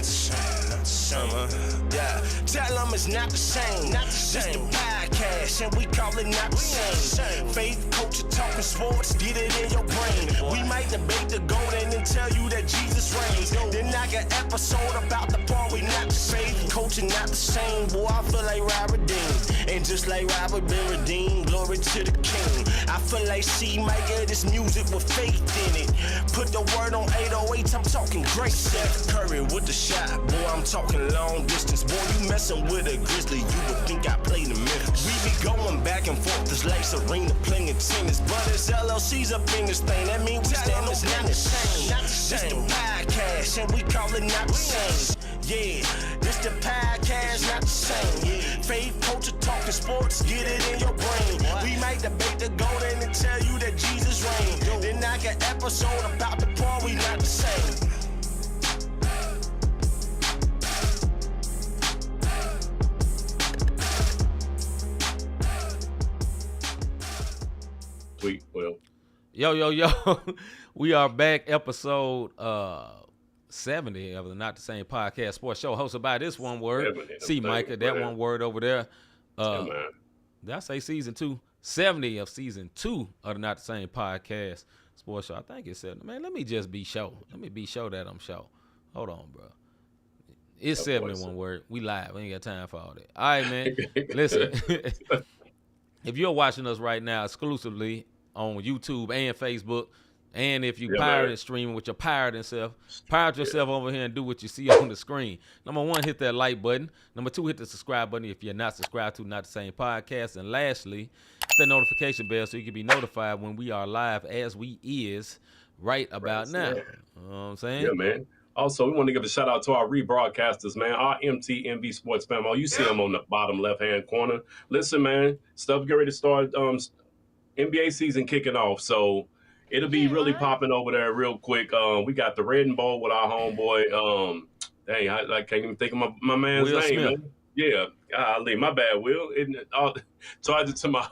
the same, not the same. Yeah, tell them it's not the same. Not the same. Just the podcast, and we call it not the same. Faith, culture, talking sports, get it in your brain. We might debate the golden and tell you that Jesus reigns. Then knock an episode about the part we not the same. Faith, culture, not the same. Boy, I feel like Robert Dean. And just like Robert been redeemed, glory to the King. I feel like C-Micah, this music with faith in it. Put the word on 808, I'm talking great Steph Curry with the shot. Boy, I'm talking long distance. Boy, you messing with a Grizzly, you would think I played in Memphis. We be going back and forth, this like Serena playing tennis. But it's LLC's up in this thing, that means we stand on not the same. Not the same. This the podcast, and we call it not the same. Yeah, this the podcast, not the same. Yeah. Faith, culture, talking sports, get it in your brain. We might debate the golden and tell you that Jesus reigned. Then knock an episode about the part we not the same. Sweet, Will. Yo. We are back, episode 70 of the Not the Same Podcast Sports Show, hosted by this one word, C-Micah, that one word over there. Did I say season 2? 70 of season 2 of the Not the Same Podcast Sports Show. I think it said, man, let me just be sure. Let me be sure that I'm sure. Hold on, bro. It's 71 word. We live. We ain't got time for all that. All right, man. Listen, if you're watching us right now exclusively on YouTube and Facebook, and if you pirate streaming with your pirating self, pirate yourself over here and do what you see on the screen. Number 1, hit that like button. Number 2, hit the subscribe button if you're not subscribed to Not the Same Podcast. And lastly, hit that notification bell so you can be notified when we are live as we is right about now. You know what I'm saying? Yeah, man. Also, we want to give a shout out to our rebroadcasters, man. Our MTMB Sports fam. You see them on the bottom left-hand corner. Listen, man, stuff get ready to start. NBA season kicking off, so it'll be really popping over there real quick. We got the Red and Bowl with our homeboy. Dang, I can't even think of my man's Will name. Smith. Man. Yeah, golly, my bad, Will. Charge it to my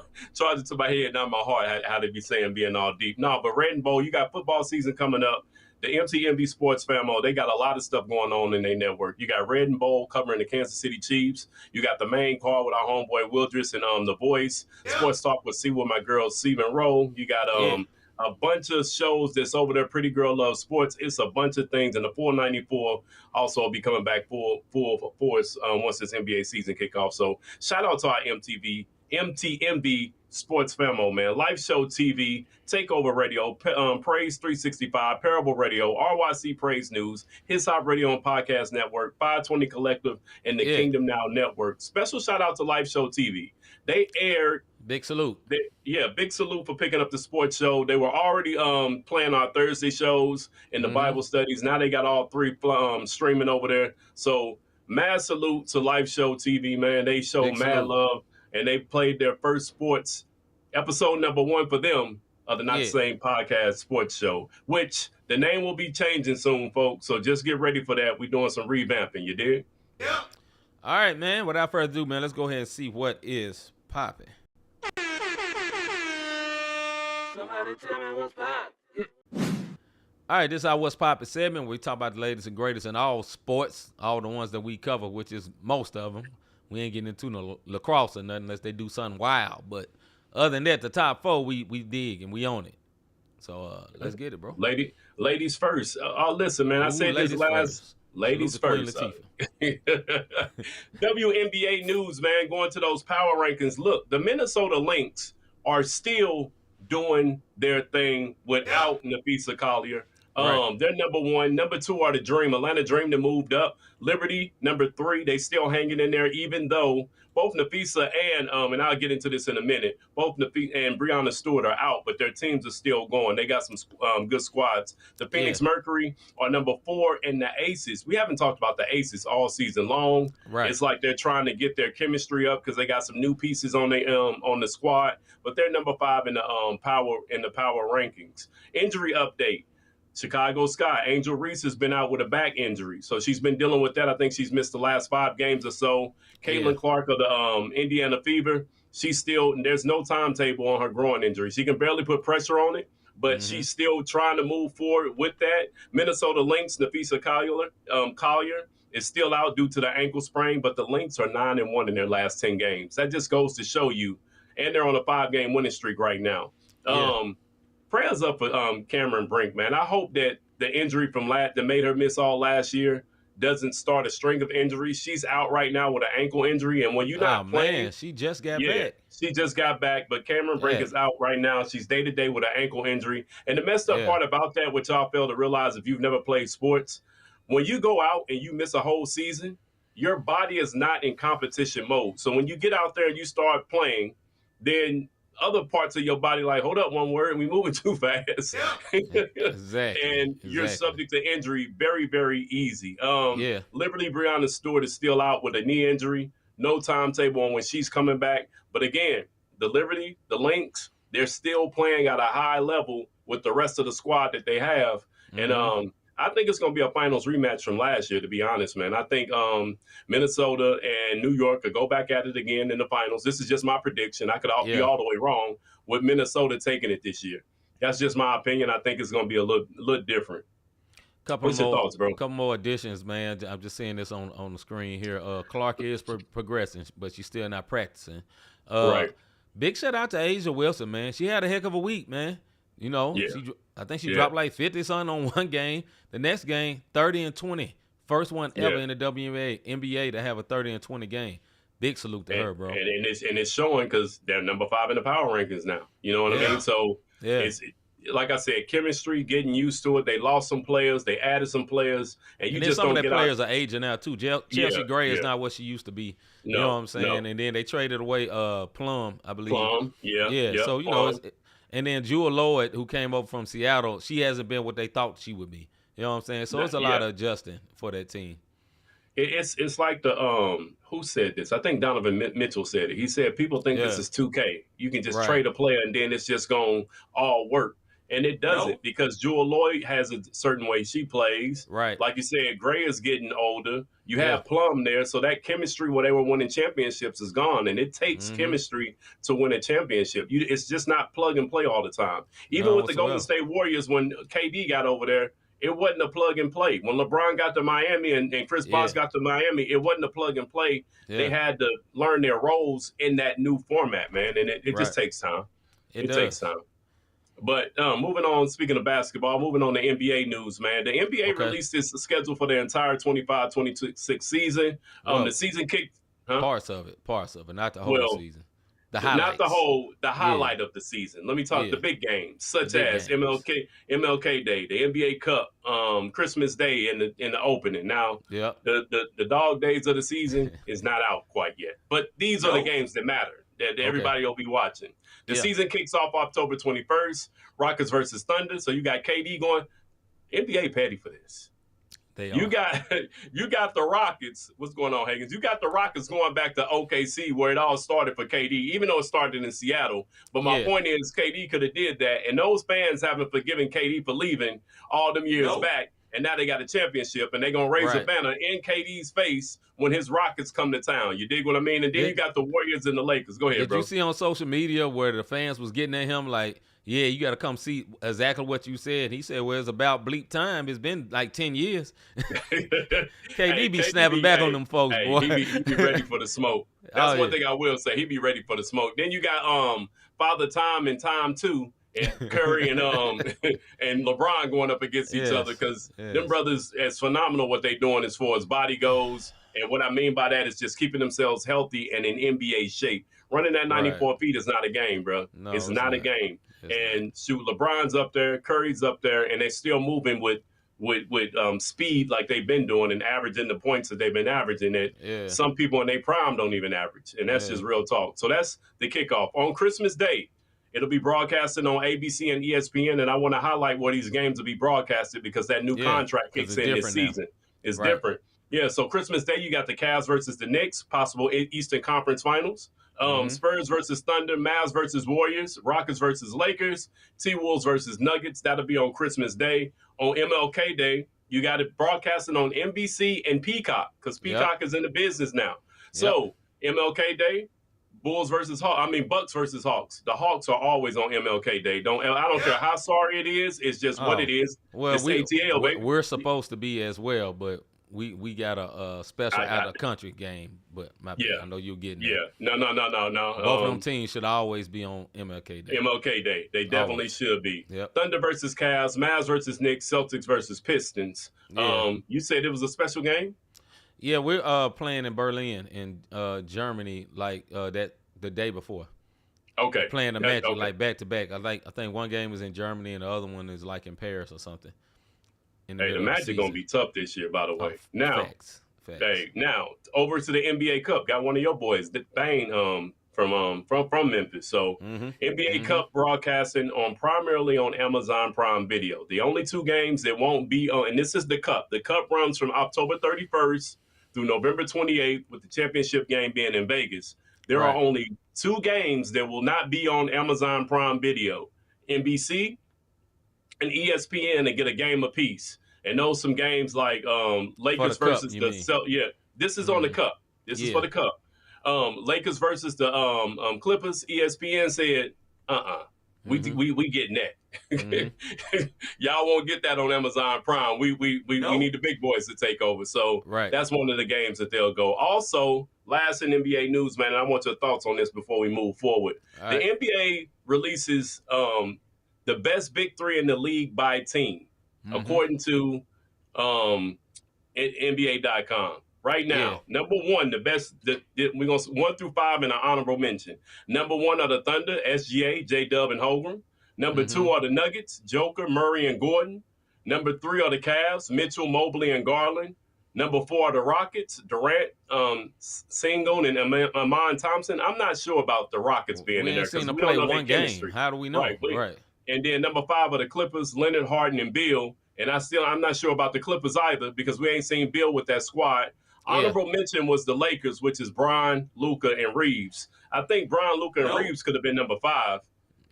head, not my heart. How they be saying being all deep. No, but Red and Bowl, you got football season coming up. The MTMB Sports family, they got a lot of stuff going on in their network. You got Red and Bowl covering the Kansas City Chiefs. You got the main card with our homeboy Wildress and The Voice. Sports Talk with my girl C Monroe. You got a bunch of shows that's over there. Pretty Girl Loves Sports. It's a bunch of things, and the 494 also will be coming back full force once this NBA season kick off. So shout out to our MTMB Sports Famo, man. Live Show TV, Takeover Radio, Praise 365, Parable Radio, RYC Praise News, His Hop Radio and Podcast Network, 520 Collective, and the Kingdom Now Network. Special shout out to Live Show TV. They aired. Big salute. Big salute for picking up the sports show. They were already playing our Thursday shows and the Bible studies. Now they got all 3 streaming over there. So mad salute to Live Show TV, man. They showed mad love. And they played their first sports episode number 1 for them of the Not the Same Podcast Sports Show, which the name will be changing soon, folks. So just get ready for that. We're doing some revamping. You dig? Yeah. All right, man. Without further ado, man, let's go ahead and see what is popping. Somebody tell me what's popping. All right, this is our What's Poppin' segment where we talk about the latest and greatest in all sports, all the ones that we cover, which is most of them. We ain't getting into no lacrosse or nothing unless they do something wild. But other than that, the top 4, we dig and we own it. So let's get it, bro. Ladies first. Listen, man, I said this last. Ladies first. WNBA news, man, going to those power rankings. Look, the Minnesota Lynx are still doing their thing without Nafisa Collier. They're number 1. Number 2 are the Dream. Atlanta Dream that moved up. Liberty, number 3. They still hanging in there, even though both Nafisa and I'll get into this in a minute, both Nafisa and Breonna Stewart are out, but their teams are still going. They got some good squads. The Phoenix Mercury are number 4, and the Aces. We haven't talked about the Aces all season long. Right. It's like they're trying to get their chemistry up because they got some new pieces on the squad, but they're number 5 in the power rankings. Injury update. Chicago Sky, Angel Reese has been out with a back injury. So she's been dealing with that. I think she's missed the last 5 games or so. Caitlin Clark of the Indiana Fever, she's still, there's no timetable on her groin injury. She can barely put pressure on it, but she's still trying to move forward with that. Minnesota Lynx, Nafisa Collier is still out due to the ankle sprain, but the Lynx are 9-1 in their last 10 games. That just goes to show you, and they're on a 5-game winning streak right now. Prayers up for Cameron Brink, man. I hope that the injury from that made her miss all last year doesn't start a string of injuries. She's out right now with an ankle injury, and when you're not playing, man, she just got back. She just got back, but Cameron Brink is out right now. She's day-to-day with an ankle injury. And the messed up part about that, which y'all fail to realize if you've never played sports, when you go out and you miss a whole season, your body is not in competition mode. So when you get out there and you start playing, then other parts of your body like, hold up one word, and we moving too fast. Exactly. And you're subject to injury very, very easy. Liberty Breonna Stewart is still out with a knee injury. No timetable on when she's coming back. But again, the Liberty, the Lynx, they're still playing at a high level with the rest of the squad that they have. And I think it's going to be a finals rematch from last year, to be honest, man. I think Minnesota and New York could go back at it again in the finals. This is just my prediction. I could be all the way wrong with Minnesota taking it this year. That's just my opinion. I think it's going to be a little different. What's your thoughts, bro? Couple more additions, man. I'm just seeing this on the screen here. Clark is progressing, but she's still not practicing. Right. Big shout out to Asia Wilson, man. She had a heck of a week, man. You know, I think she dropped like 50-something on one game. The next game, 30-20. First one ever in the NBA to have a 30-20 game. Big salute to her, bro. And it's showing because they're number 5 in the power rankings now. You know what I mean? So it's like I said, chemistry, getting used to it. They lost some players. They added some players. And you just don't get out. Some of the players are aging now, too. Chelsea Gray is not what she used to be. You know what I'm saying? No. And then they traded away Plum, I believe. Plum, So, you know, and then Jewel Lloyd, who came over from Seattle, she hasn't been what they thought she would be. You know what I'm saying? So it's a lot of adjusting for that team. It's like the who said this? I think Donovan Mitchell said it. He said people think this is 2K. You can just trade a player and then it's just going to all work. And it doesn't because Jewel Lloyd has a certain way she plays. Right. Like you said, Gray is getting older. You have Plum there. So that chemistry where they were winning championships is gone. And it takes chemistry to win a championship. It's just not plug and play all the time. Even with the Golden State Warriors, when KD got over there, it wasn't a plug and play. When LeBron got to Miami and Chris Bosh got to Miami, it wasn't a plug and play. Yeah. They had to learn their roles in that new format, man. And it just takes time. It takes time. But moving on, speaking of basketball, moving on to NBA news, man. The NBA released its schedule for the entire 25-26 season. The season kicked. Parts of it, not the whole season. The highlights. Not the highlight of the season. Let me talk the big games, such as MLK Day, the NBA Cup, Christmas Day in the opening. Now, the dog days of the season is not out quite yet. But these are the games that matter, that everybody will be watching. The season kicks off October 21st, Rockets versus Thunder. So you got KD going, NBA petty for this. You got the Rockets. What's going on, Higgins? You got the Rockets going back to OKC where it all started for KD, even though it started in Seattle. But my point is KD could have did that, and those fans haven't forgiven KD for leaving all them years back. And now they got a championship, and they're going to raise a banner in KD's face when his Rockets come to town. You dig what I mean? And then you got the Warriors and the Lakers. Go ahead, bro. Did you see on social media where the fans was getting at him like, yeah, you got to come see exactly what you said. He said, well, it's about bleep time. It's been like 10 years. KD be snapping back on them folks, boy. He be ready for the smoke. That's one thing I will say. He be ready for the smoke. Then you got Father Time and Time 2. And Curry and and LeBron going up against each other because them brothers, it's phenomenal what they doing as far as body goes. And what I mean by that is just keeping themselves healthy and in NBA shape. Running that 94 feet is not a game, bro. No, it's not a game. And shoot, LeBron's up there, Curry's up there, and they're still moving with speed like they've been doing and averaging the points that they've been averaging that some people in their prime don't even average. And that's just real talk. So that's the kickoff. On Christmas Day, it'll be broadcasted on ABC and ESPN, and I want to highlight where these games will be broadcasted because that new contract kicks in this season. It's different. Yeah, so Christmas Day, you got the Cavs versus the Knicks, possible Eastern Conference Finals. Spurs versus Thunder, Mavs versus Warriors, Rockets versus Lakers, T-Wolves versus Nuggets. That'll be on Christmas Day. On MLK Day, you got it broadcasting on NBC and Peacock because Peacock is in the business now. So MLK Day, Bulls versus Hawks. I mean, Bucks versus Hawks. The Hawks are always on MLK Day. I don't care how sorry it is. It's just what it is. Well, it's ATL, baby. We're supposed to be as well, but we got a special out of country game. But I know you're getting that. No. Both of them teams should always be on MLK Day. MLK Day. They definitely should be. Yep. Thunder versus Cavs, Mavs versus Knicks, Celtics versus Pistons. Yeah. You said it was a special game? Yeah, we're playing in Berlin in Germany the day before. Okay. Playing the match like back to back. I think one game is in Germany and the other one is like in Paris or something. The Magic gonna be tough this year, by the way. Facts. Hey, now over to the NBA Cup. Got one of your boys, Bane, from Memphis. So NBA Cup broadcasting primarily on Amazon Prime Video. The only two games that won't be on, and this is the Cup. The Cup runs from October 31st through November 28th, with the championship game being in Vegas. There are only two games that will not be on Amazon Prime Video: NBC and ESPN, and get a game apiece. And those some games like Lakers versus the Celtics. This is on the Cup. This is for the Cup. Lakers versus the Clippers. ESPN said, we getting that. Y'all won't get that on Amazon Prime. We need the big boys to take over. So that's one of the games that they'll go. Also, last in NBA news, man, and I want your thoughts on this before we move forward. The NBA releases the best big three in the league by team, according to NBA.com. Right now, number one, the best, we're going to 1 through 5 in an honorable mention. Number 1 are the Thunder, SGA, J-Dub, and Holmgren. Number 2 are the Nuggets, Joker, Murray, and Gordon. Number 3 are the Cavs, Mitchell, Mobley, and Garland. Number 4 are the Rockets, Durant, Sengun, and Amon Thompson. I'm not sure about the Rockets being in there because we don't know their chemistry. How do we know? Right. And then number 5 are the Clippers, Leonard, Harden, and Beal. And I'm not sure about the Clippers either because we ain't seen Beal with that squad. Honorable mention was the Lakers, which is Bron, Luka, and Reeves. I think Bron, Luka, and Reeves could have been number 5,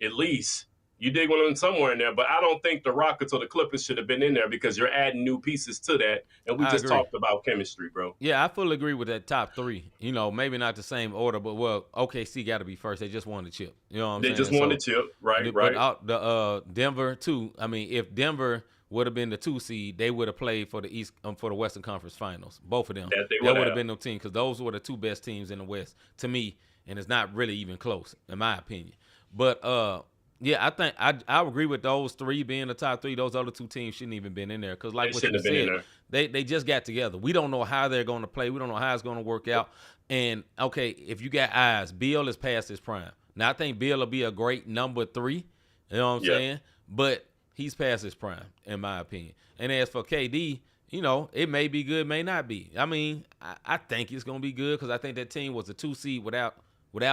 at least. You dig one of them somewhere in there, but I don't think the Rockets or the Clippers should have been in there because you're adding new pieces to that. And we just talked about chemistry, bro. Yeah, I fully agree with that top 3. You know, maybe not the same order, but OKC got to be first. They just won the chip. You know what I'm saying? They just won the chip, right. But Denver too. I mean, if Denver would have been the 2 seed, they would have played for the East for the Western Conference Finals. Both of them. That would have been no team because those were the 2 best teams in the West to me, and it's not really even close in my opinion. But I think I agree with those 3 being the top 3. Those other 2 teams shouldn't even been in there because, like what you said, they just got together. We don't know how they're going to play. We don't know how it's going to work out. And okay, if you got eyes, Beal is past his prime. Now I think Beal will be a great number 3. You know what I'm saying? But he's past his prime, in my opinion. And as for KD, you know, it may be good, may not be. I mean, I think it's going to be good because I think that team was a 2 seed without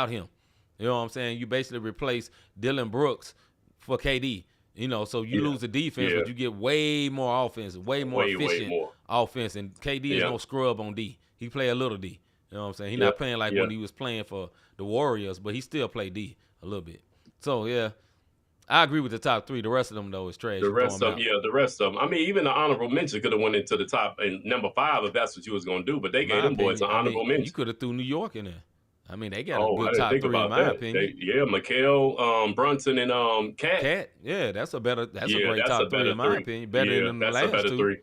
him. You know what I'm saying? You basically replace Dylan Brooks for KD. You know, so you lose the defense, but you get way more offense, way more efficient offense. And KD is no scrub on D. He play a little D. You know what I'm saying? He's not playing like when he was playing for the Warriors, but he still play D a little bit. So, I agree with the top 3. The rest of them, though, is trash. The rest of them. I mean, even the honorable mention could have went into the top and number 5 if that's what you was going to do, but they gave them boys an honorable mention. You could have threw New York in there. I mean, they got a good top 3 in my opinion. Mikal, Brunson, and Cat. Yeah, that's a great top 3 in my opinion. Better than the last 2. 3.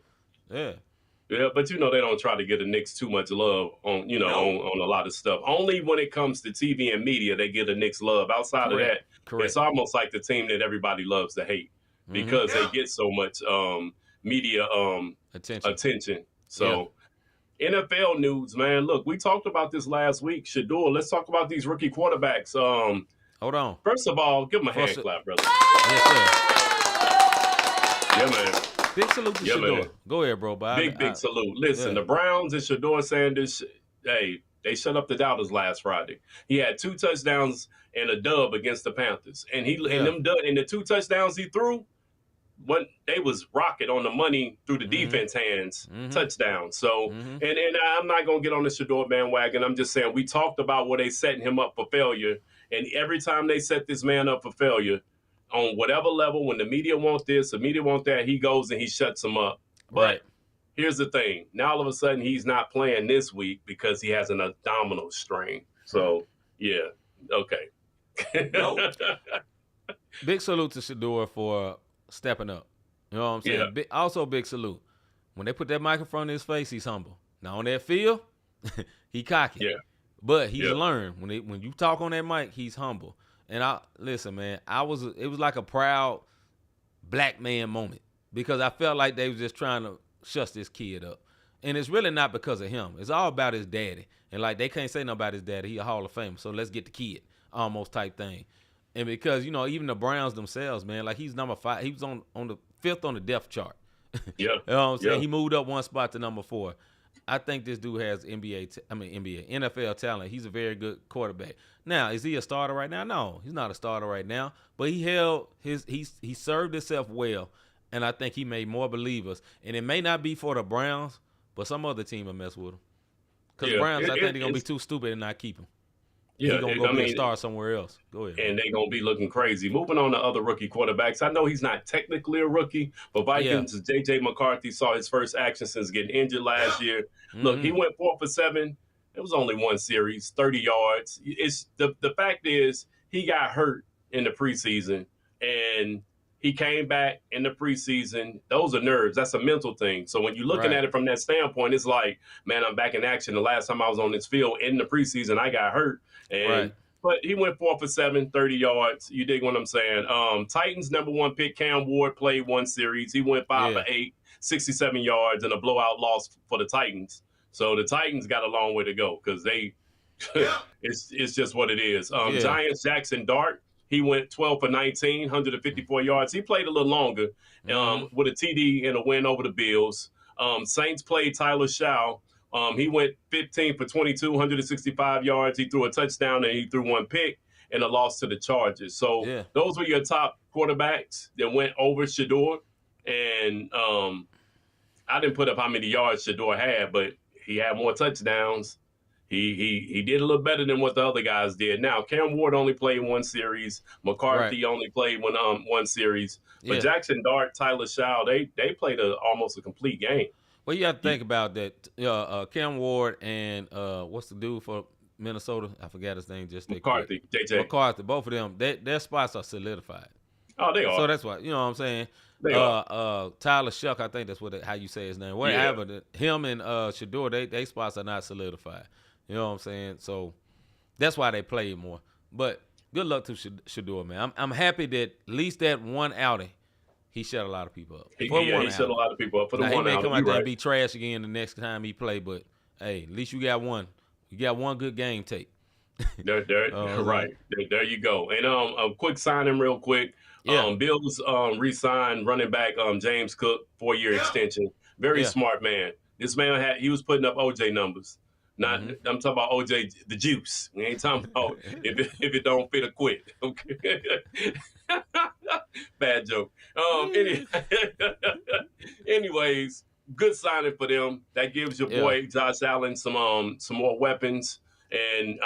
Yeah, but you know they don't try to get the Knicks too much love on on a lot of stuff. Only when it comes to TV and media they get the Knicks love. Outside of that, it's almost like the team that everybody loves to hate because they get so much media attention. So NFL news, man. Look, we talked about this last week. Shador, let's talk about these rookie quarterbacks. Hold on. First of all, give them a hand clap, brother. Yes, sir. Yeah, man. Big salute to Shador. Man. Go ahead, bro. Big salute. Listen, the Browns and Shador Sanders, they shut up the doubters last Friday. He had 2 touchdowns and a dub against the Panthers. And and the 2 touchdowns he threw, when they was rocket on the money through the defense hands, touchdown. So, and I'm not going to get on the Shador bandwagon. I'm just saying we talked about where they setting him up for failure. And every time they set this man up for failure, on whatever level, when the media want this, the media want that, he goes and he shuts them up. But here's the thing. Now all of a sudden he's not playing this week because he has an abdominal strain. So, Okay. Nope. Big salute to Shador for stepping up. You know what I'm saying? Yeah. Also, big salute. When they put that mic in front of his face, he's humble. Now on that field, he cocky. Yeah. But he's Yeah. learned. When you talk on that mic, he's humble. And listen, man, it was like a proud black man moment because I felt like they was just trying to shush this kid up. And it's really not because of him. It's all about his daddy. And like they can't say nothing about his daddy. He a Hall of Famer. So let's get the kid. Almost type thing. And because, even the Browns themselves, man, like he's number 5. He was on the 5th on the depth chart. Yeah. You know what I'm saying? Yeah. He moved up one spot to number 4. I think this dude has NFL talent. He's a very good quarterback. Now, is he a starter right now? No, he's not a starter right now. But he served himself well, and I think he made more believers. And it may not be for the Browns, but some other team will mess with him. Because the Browns, I think they're gonna be too stupid and not keep him. Yeah, he's gonna go be a star somewhere else. Go ahead. And they're gonna be looking crazy. Moving on to other rookie quarterbacks. I know he's not technically a rookie, but Vikings' J.J. McCarthy saw his first action since getting injured last year. Look, he went 4 for 7. It was only one series, 30 yards. It's the fact is he got hurt in the preseason and he came back in the preseason. Those are nerves. That's a mental thing. So when you're looking at it from that standpoint, it's like, man, I'm back in action. The last time I was on this field in the preseason, I got hurt. But he went 4 for 7, 30 yards. You dig what I'm saying? Titans #1 pick Cam Ward played one series. He went 5 for 8, 67 yards, and a blowout loss for the Titans. So the Titans got a long way to go because it's just what it is. Giants Jackson Dart. He went 12 for 19, 154 yards. He played a little longer with a TD and a win over the Bills. Saints played Tyler Shaw. He went 15 for 22, 165 yards. He threw a touchdown and he threw one pick and a loss to the Chargers. So those were your top quarterbacks that went over Shador. And I didn't put up how many yards Shador had, but he had more touchdowns. He did a little better than what the other guys did. Now, Cam Ward only played one series. McCarthy only played one series. But Jackson Dart, Tyler Shaw, they played almost a complete game. Well, you have to think about that. Cam Ward and what's the dude for Minnesota? I forgot his name. McCarthy, JJ. McCarthy. Both of them, their spots are solidified. Oh, they are. So that's why, you know what I'm saying? Tyler Shuck, I think that's how you say his name. Whatever. Him and Shador, they spots are not solidified. You know what I'm saying? So that's why they played more. But good luck to Shador, man. I'm happy that at least that one outing, he shut a lot of people up. He shut a lot of people up for the one outing. He may come out there and be trash again the next time he play, but hey, at least you got one. You got one good game tape. Right. There you go. And a quick signing real quick. Bills re-signed running back James Cook, 4-year extension. Very smart man. This man he was putting up OJ numbers. I'm talking about OJ the juice. We ain't talking about if it don't fit or quit. Okay. Bad joke. Anyways, good signing for them. That gives your boy Josh Allen some more weapons, and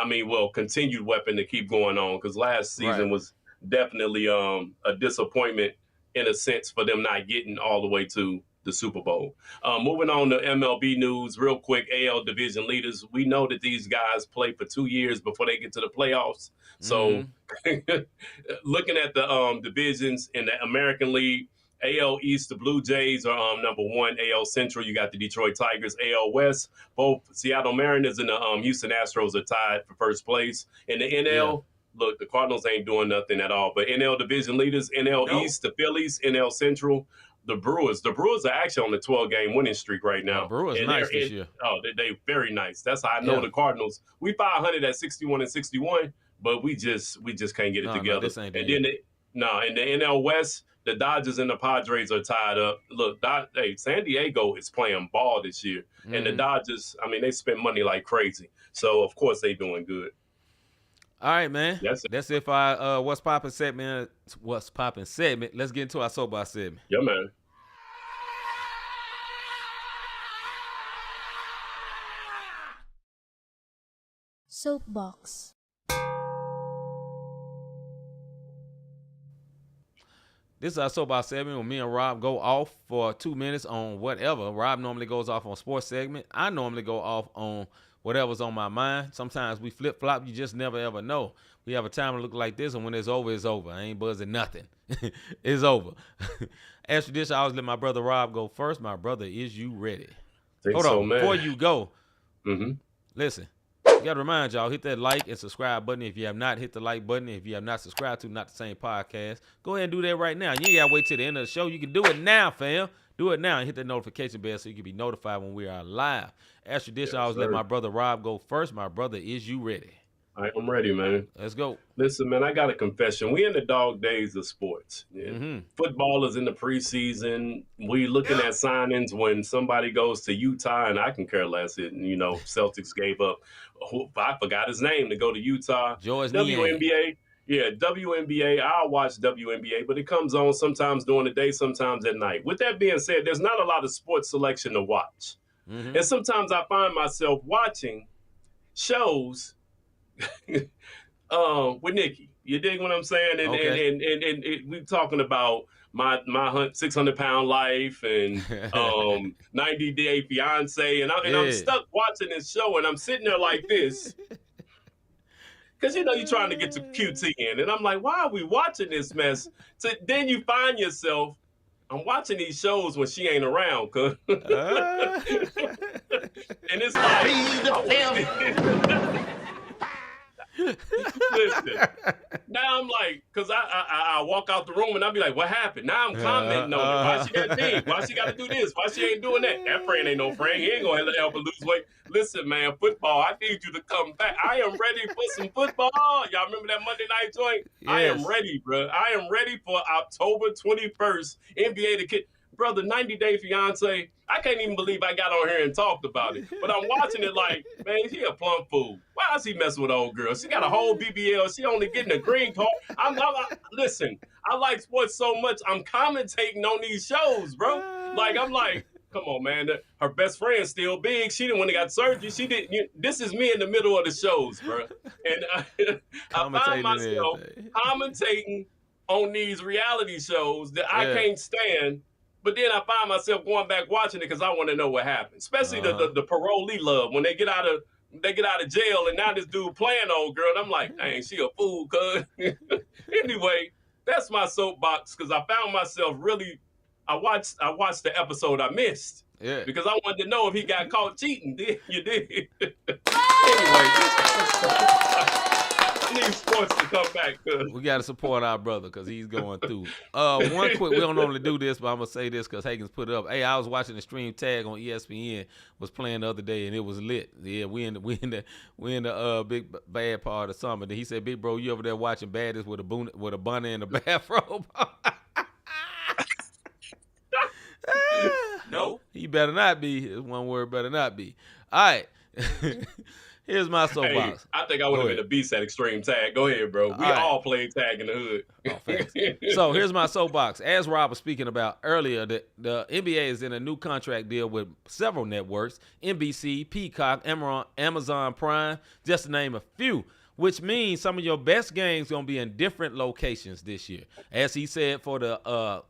continued weapon to keep going on because last season was definitely a disappointment in a sense for them not getting all the way to the Super Bowl. Moving on to MLB news real quick, AL division leaders. We know that these guys play for 2 years before they get to the playoffs. So looking at the divisions in the American League, AL East, the Blue Jays are #1. AL Central, you got the Detroit Tigers. AL West, both Seattle Mariners and the Houston Astros are tied for first place. In the NL, look, the Cardinals ain't doing nothing at all. But NL division leaders, NL East, the Phillies, NL Central, the Brewers. The Brewers are actually on the 12-game winning streak right now. Brewers nice this year. Oh, they very nice. That's how I know the Cardinals. We 500 at 61-61, but we just can't get it together. This ain't and then in the NL West, the Dodgers and the Padres are tied up. Look, San Diego is playing ball this year, and the Dodgers, they spend money like crazy. So of course they doing good. All right, man. That's it for our What's Poppin' segment. Let's get into our Soapbox segment. Yeah, man. Soapbox. This is our Soapbox Segment where me and Rob go off for 2 minutes on whatever. Rob normally goes off on sports segment. I normally go off on whatever's on my mind. Sometimes we flip-flop. You just never, ever know. We have a time to look like this, and when it's over, it's over. I ain't buzzing nothing. It's over. As tradition, I always let my brother Rob go first. My brother, is you ready? Hold on. Man. Before you go, listen. You got to remind y'all, hit that like and subscribe button. If you have not hit the like button, if you have not subscribed to Not the Same Podcast, go ahead and do that right now. You ain't got to wait till the end of the show. You can do it now, fam. Do it now and hit that notification bell so you can be notified when we are live. As tradition, I always let my brother Rob go first. My brother, is you ready? I'm ready, man. Let's go. Listen, man, I got a confession. We in the dog days of sports. Yeah. Football is in the preseason. We looking at signings when somebody goes to Utah, and I can care less. Celtics gave up. I forgot his name to go to Utah. George WNBA. Yeah, WNBA. I'll watch WNBA, but it comes on sometimes during the day, sometimes at night. With that being said, there's not a lot of sports selection to watch. And sometimes I find myself watching shows with Nikki. You dig what I'm saying? And we're talking about my 600-pound life and 90-day fiance, and I'm stuck watching this show, and I'm sitting there like this. Because, you're trying to get to QT in. And I'm like, why are we watching this mess? So then you find yourself, I'm watching these shows when she ain't around. And it's like, listen, now I'm like, because I walk out the room and I'll be like, what happened? Now I'm commenting on it. Why she got big? Why she got to do this? Why she ain't doing that? That friend ain't no friend. He ain't going to help her lose weight. Listen, man, football, I need you to come back. I am ready for some football. Y'all remember that Monday night joint? Yes. I am ready, bro. I am ready for October 21st, NBA to kick. Brother, 90-day fiance, I can't even believe I got on here and talked about it. But I'm watching it like, man, she a plum fool. Why is he messing with old girl? She got a whole BBL. She only getting a green card. Listen, I like sports so much, I'm commentating on these shows, bro. I'm like, come on, man. Her best friend's still big. She didn't when they got surgery. She didn't. This is me in the middle of the shows, bro. And I find myself commentating on these reality shows that I can't stand. But then I find myself going back watching it because I want to know what happened. Especially the parolee love when they get out of jail and now this dude playing old girl. And I'm like, dang, she a fool, cuz. Anyway, that's my soapbox because I found myself really. I watched the episode I missed. Yeah. Because I wanted to know if he got caught cheating. You did. Anyway, I need sports to come back. We got to support our brother because he's going through. One quick, we don't normally do this, but I'm going to say this because Hagen's put it up. Hey, I was watching the stream tag on ESPN, was playing the other day, and it was lit. Yeah, we in the big bad part of summer. Then he said, big bro, you over there watching baddies with a bunny and a bathrobe? No. He better not be. It's one word, better not be. All right. Here's my soapbox. Hey, I think I would have been a beast at Extreme Tag. Go ahead, bro. We all played tag in the hood. So here's my soapbox. As Rob was speaking about earlier, the NBA is in a new contract deal with several networks, NBC, Peacock, Amazon Prime, just to name a few, which means some of your best games going to be in different locations this year. As he said, for the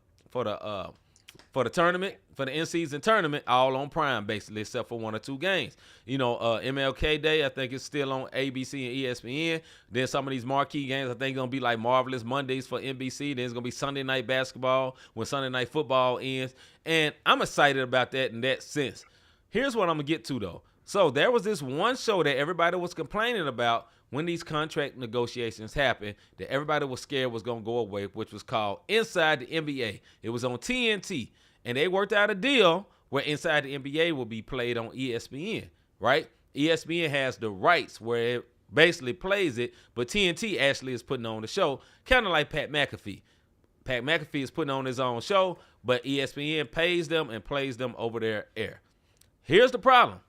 tournament, for the in-season tournament, all on Prime, basically, except for one or two games. MLK Day, I think it's still on ABC and ESPN. Then some of these marquee games, I think, going to be like Marvelous Mondays for NBC. Then it's going to be Sunday Night Basketball when Sunday Night Football ends. And I'm excited about that in that sense. Here's what I'm going to get to, though. So there was this one show that everybody was complaining about when these contract negotiations happened that everybody was scared was going to go away, which was called Inside the NBA. It was on TNT. And they worked out a deal where Inside the NBA will be played on ESPN, right? ESPN has the rights where it basically plays it, but TNT actually is putting on the show, kind of like Pat McAfee. Pat McAfee is putting on his own show, but ESPN pays them and plays them over their air. Here's the problem.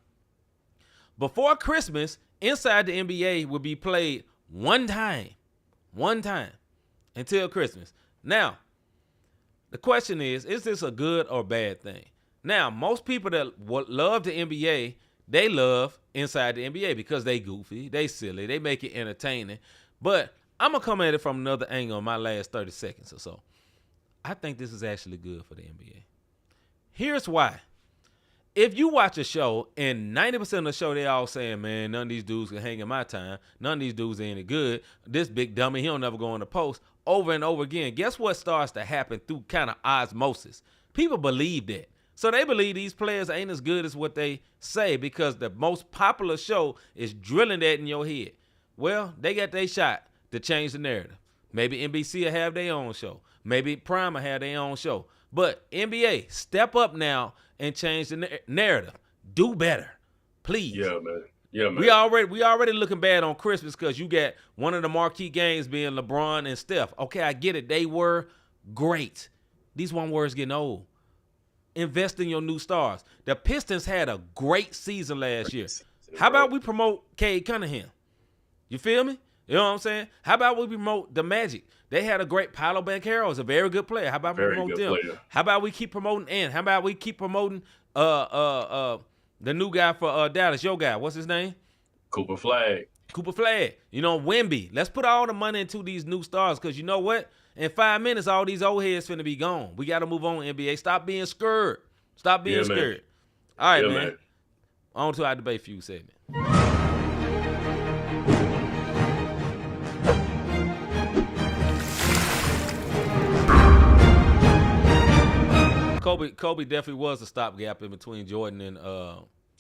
Before Christmas, Inside the NBA will be played one time until Christmas. Now, the question is this a good or bad thing? Now, most people that love the NBA, they love Inside the NBA because they goofy, they silly, they make it entertaining. But I'm going to come at it from another angle in my last 30 seconds or so. I think this is actually good for the NBA. Here's why. If you watch a show and 90% of the show they all saying, man, none of these dudes can hang in my time. None of these dudes ain't any good. This big dummy, he don't never go on the post. Over and over again. Guess what starts to happen through kind of osmosis? People believe that. So they believe these players ain't as good as what they say because the most popular show is drilling that in your head. Well, they got their shot to change the narrative. Maybe NBC will have their own show. Maybe Prime will have their own show. But NBA, step up now and change the narrative. Do better, please. Yeah, man. Yeah, man. We already looking bad on Christmas because you got one of the marquee games being LeBron and Steph. Okay, I get it. They were great. These one words getting old. Invest in your new stars. The Pistons had a great season last year. How about we promote Cade Cunningham? You feel me? You know what I'm saying? How about we promote the Magic? They had a great Paolo Banchero is a very good player. How about we promote them? Player. How about we keep promoting Ant? How about we keep promoting the new guy for Dallas, your guy? What's his name? Cooper Flagg. You know, Wemby. Let's put all the money into these new stars because you know what? In 5 minutes, all these old heads finna be gone. We got to move on, NBA. Stop being scared. Stop being scared. All right, man. On to our debate feud segment. Kobe definitely was a stopgap in between Jordan and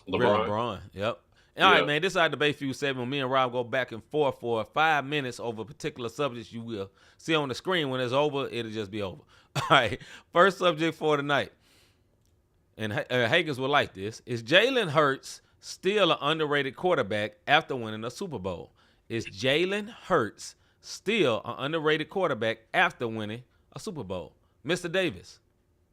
LeBron. Yep. All right, man, this is our debate feud segment. Me and Rob go back and forth for 5 minutes over particular subjects you will see on the screen. When it's over, it'll just be over. All right, first subject for tonight, and Higgins will like this, is Jalen Hurts still an underrated quarterback after winning a Super Bowl? Is Jalen Hurts still an underrated quarterback after winning a Super Bowl? Mr. Davis.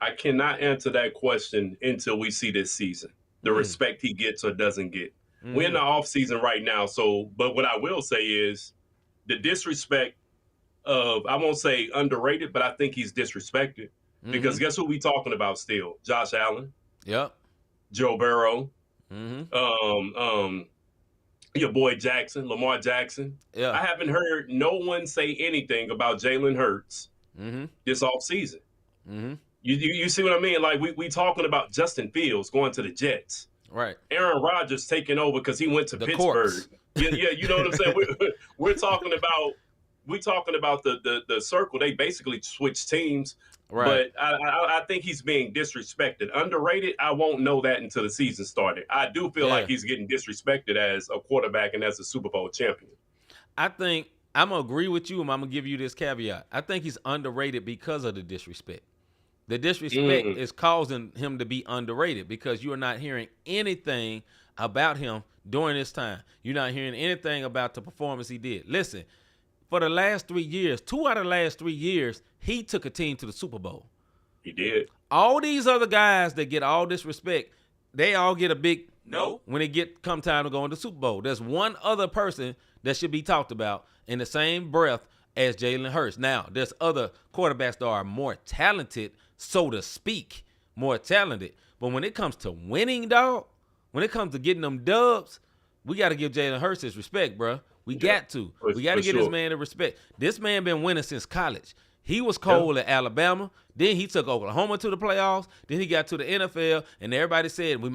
I cannot answer that question until we see this season, the respect he gets or doesn't get. We're in the off season right now, but what I will say is the disrespect of, I won't say underrated, but I think he's disrespected because guess who we talking about still? Josh Allen. Yep. Joe Burrow. Your boy Jackson, Lamar Jackson. Yeah. I haven't heard no one say anything about Jalen Hurts this off season. You see what I mean? Like we talking about Justin Fields going to the Jets. Right. Aaron Rodgers taking over because he went to Pittsburgh. Corpse. Yeah, you know what I'm saying? We're talking about the circle. They basically switched teams. Right. But I think he's being disrespected. Underrated, I won't know that until the season started. I do feel like he's getting disrespected as a quarterback and as a Super Bowl champion. I think I'm going to agree with you, and I'm going to give you this caveat. I think he's underrated because of the disrespect. The disrespect is causing him to be underrated because you are not hearing anything about him during this time. You're not hearing anything about the performance he did. Listen, for the last 3 years, 2 out of the last 3 years, he took a team to the Super Bowl. He did. All these other guys that get all this respect, they all get a big no when it come time to go into the Super Bowl. There's one other person that should be talked about in the same breath as Jalen Hurts. Now, there's other quarterbacks that are more talented, so to speak, more talented. But when it comes to winning, dog, when it comes to getting them dubs, we got to give Jalen Hurts his respect, bro. We got to give this man the respect. This man been winning since college. He was cold at Alabama. Then he took Oklahoma to the playoffs. Then he got to the NFL, and everybody said we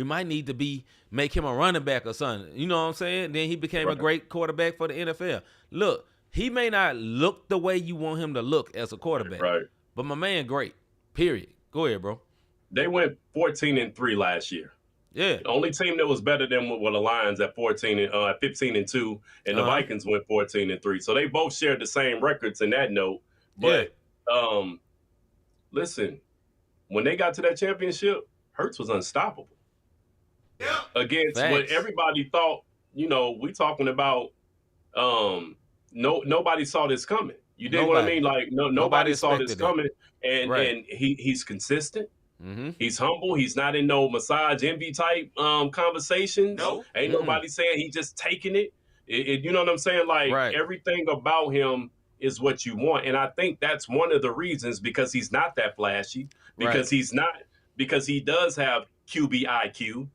might need to make him a running back or something. You know what I'm saying? Then he became a great quarterback for the NFL. Look, he may not look the way you want him to look as a quarterback, but my man, great. Period. Go ahead, bro. They went 14-3 last year. Yeah. The only team that was better than were the Lions at 15-2, and the Vikings went 14-3. So they both shared the same records in that note. But listen, when they got to that championship, Hurts was unstoppable. Yeah. Against what everybody thought, we talking about nobody saw this coming. You dig what I mean? Like nobody saw this coming. And he's consistent. He's humble. He's not in no massage envy type conversations. No. Ain't nobody saying he just taking it. You know what I'm saying? Like everything about him is what you want. And I think that's one of the reasons, because he's not that flashy, because because he does have QB IQ.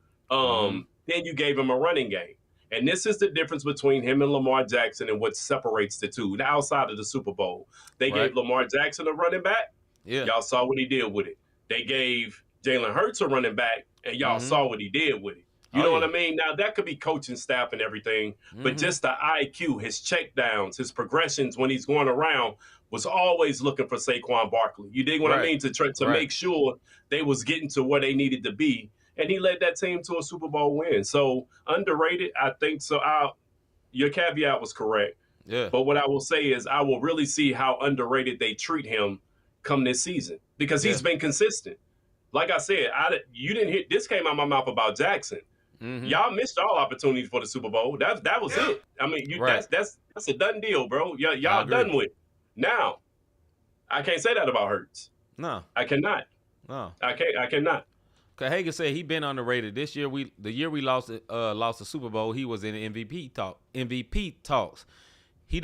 Then you gave him a running game. And this is the difference between him and Lamar Jackson and what separates the two. Now, outside of the Super Bowl, they gave Lamar Jackson a running back. Yeah. Y'all saw what he did with it. They gave Jalen Hurts a running back, and y'all saw what he did with it. You know what I mean? Now, that could be coaching staff and everything, but just the IQ, his checkdowns, his progressions when he's going around was always looking for Saquon Barkley. You dig what I mean? To try to make sure they was getting to where they needed to be, and he led that team to a Super Bowl win. So, underrated, I think so. Your caveat was correct. Yeah. But what I will say is I will really see how underrated they treat him come this season because he's been consistent. Like I said, you didn't hear this came out of my mouth about Jackson. Y'all missed all opportunities for the Super Bowl. That was it. I mean, that's a done deal, bro. Y'all done with. Now, I can't say that about Hurts. No, I cannot. No, I cannot. Cause Hagan said he been underrated this year. The year we lost the Super Bowl, he was in MVP talks. He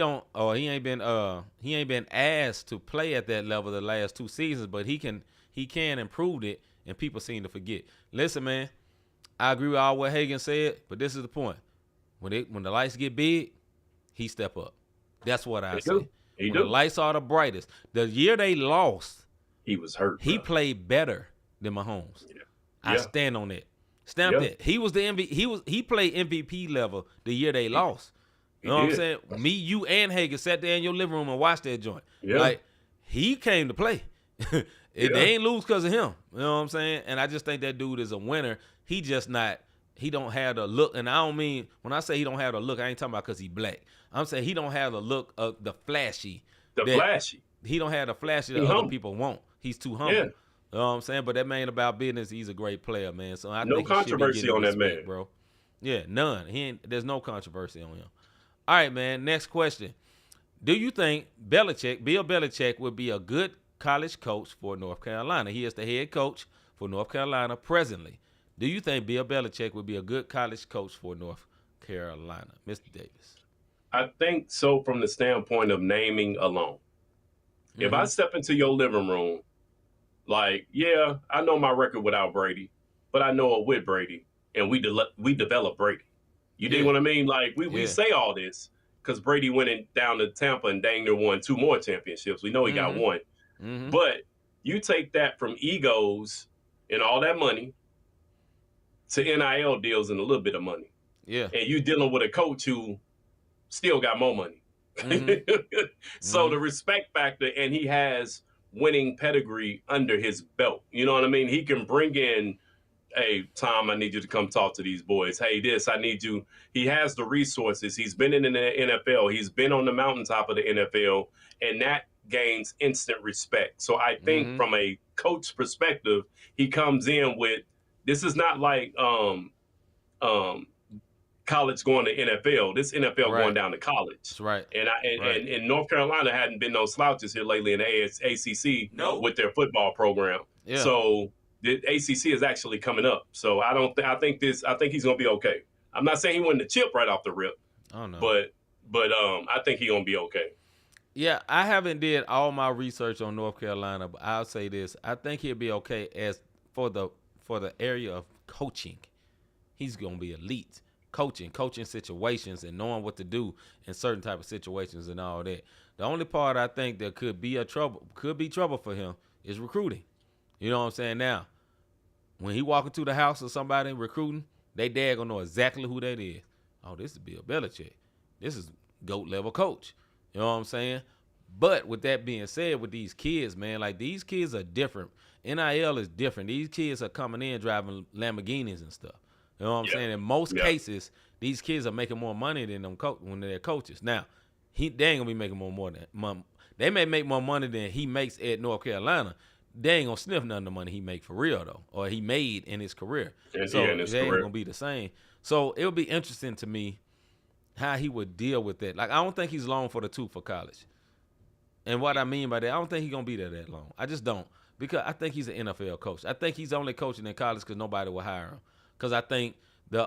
ain't been asked to play at that level the last 2 seasons, but he can improve it, and people seem to forget. Listen, man, I agree with all what Hagan said, but this is the point: when the lights get big, he step up. That's what I say. When the lights are the brightest. The year they lost, he was hurt. He played better than Mahomes. Yeah. I stand on that. Stamp that. He was the MVP. He played MVP level the year they lost. You know what I'm saying? Me, you, and Hagan sat there in your living room and watched that joint. Yeah. Like, he came to play. They ain't lose because of him. You know what I'm saying? And I just think that dude is a winner. He don't have the look. And I don't mean, when I say he don't have the look, I ain't talking about because he black. I'm saying he don't have the look of the flashy. He don't have the flashy that other people want. He's too humble. Yeah. You know what I'm saying? But that man about business, he's a great player, man. So I think controversy on that man, bro. Yeah, none. There's no controversy on him. All right, man, next question. Do you think Bill Belichick would be a good college coach for North Carolina? He is the head coach for North Carolina presently. Do you think Bill Belichick would be a good college coach for North Carolina? Mr. Davis. I think so from the standpoint of naming alone. If I step into your living room, like, I know my record without Brady, but I know it with Brady, and we developed Brady. You dig what I mean? Like, we say all this because Brady went down to Tampa and dang near won 2 more championships. We know he got one. But you take that from egos and all that money to NIL deals and a little bit of money. Yeah. And you dealing with a coach who still got more money. So the respect factor, and he has winning pedigree under his belt. You know what I mean? He can bring in, hey, Tom, I need you to come talk to these boys. Hey, I need you. He has the resources. He's been in the NFL. He's been on the mountaintop of the NFL, and that gains instant respect. So I think from a coach perspective, he comes in with, this is not like college going to NFL. This NFL going down to college. That's right. And North Carolina hadn't been no slouches here lately in the ACC with their football program. Yeah. So the ACC is actually coming up. So I think he's going to be okay. I'm not saying he won the chip right off the rip. Oh no. But I think he's going to be okay. Yeah, I haven't did all my research on North Carolina, but I'll say this. I think he'll be okay as for the area of coaching. He's going to be elite. Coaching situations and knowing what to do in certain type of situations and all that. The only part I think that could be trouble for him is recruiting. You know what I'm saying? Now, when he walk into the house of somebody recruiting, they dad gonna know exactly who that is. Oh, this is Bill Belichick. This is GOAT level coach. You know what I'm saying? But with that being said, with these kids, man, like these kids are different. NIL is different. These kids are coming in driving Lamborghinis and stuff. You know what I'm saying? In most cases, these kids are making more money than them when they're coaches. Now, they ain't gonna be making more than they may make more money than he makes at North Carolina. They ain't gonna sniff none of the money he make for real though, or he made in his career. So they ain't gonna be the same. So it'll be interesting to me how he would deal with that. Like I don't think he's long for the tooth for college. And what I mean by that, I don't think he's gonna be there that long. I just don't, because I think he's an NFL coach. I think he's only coaching in college because nobody will hire him. Because I think the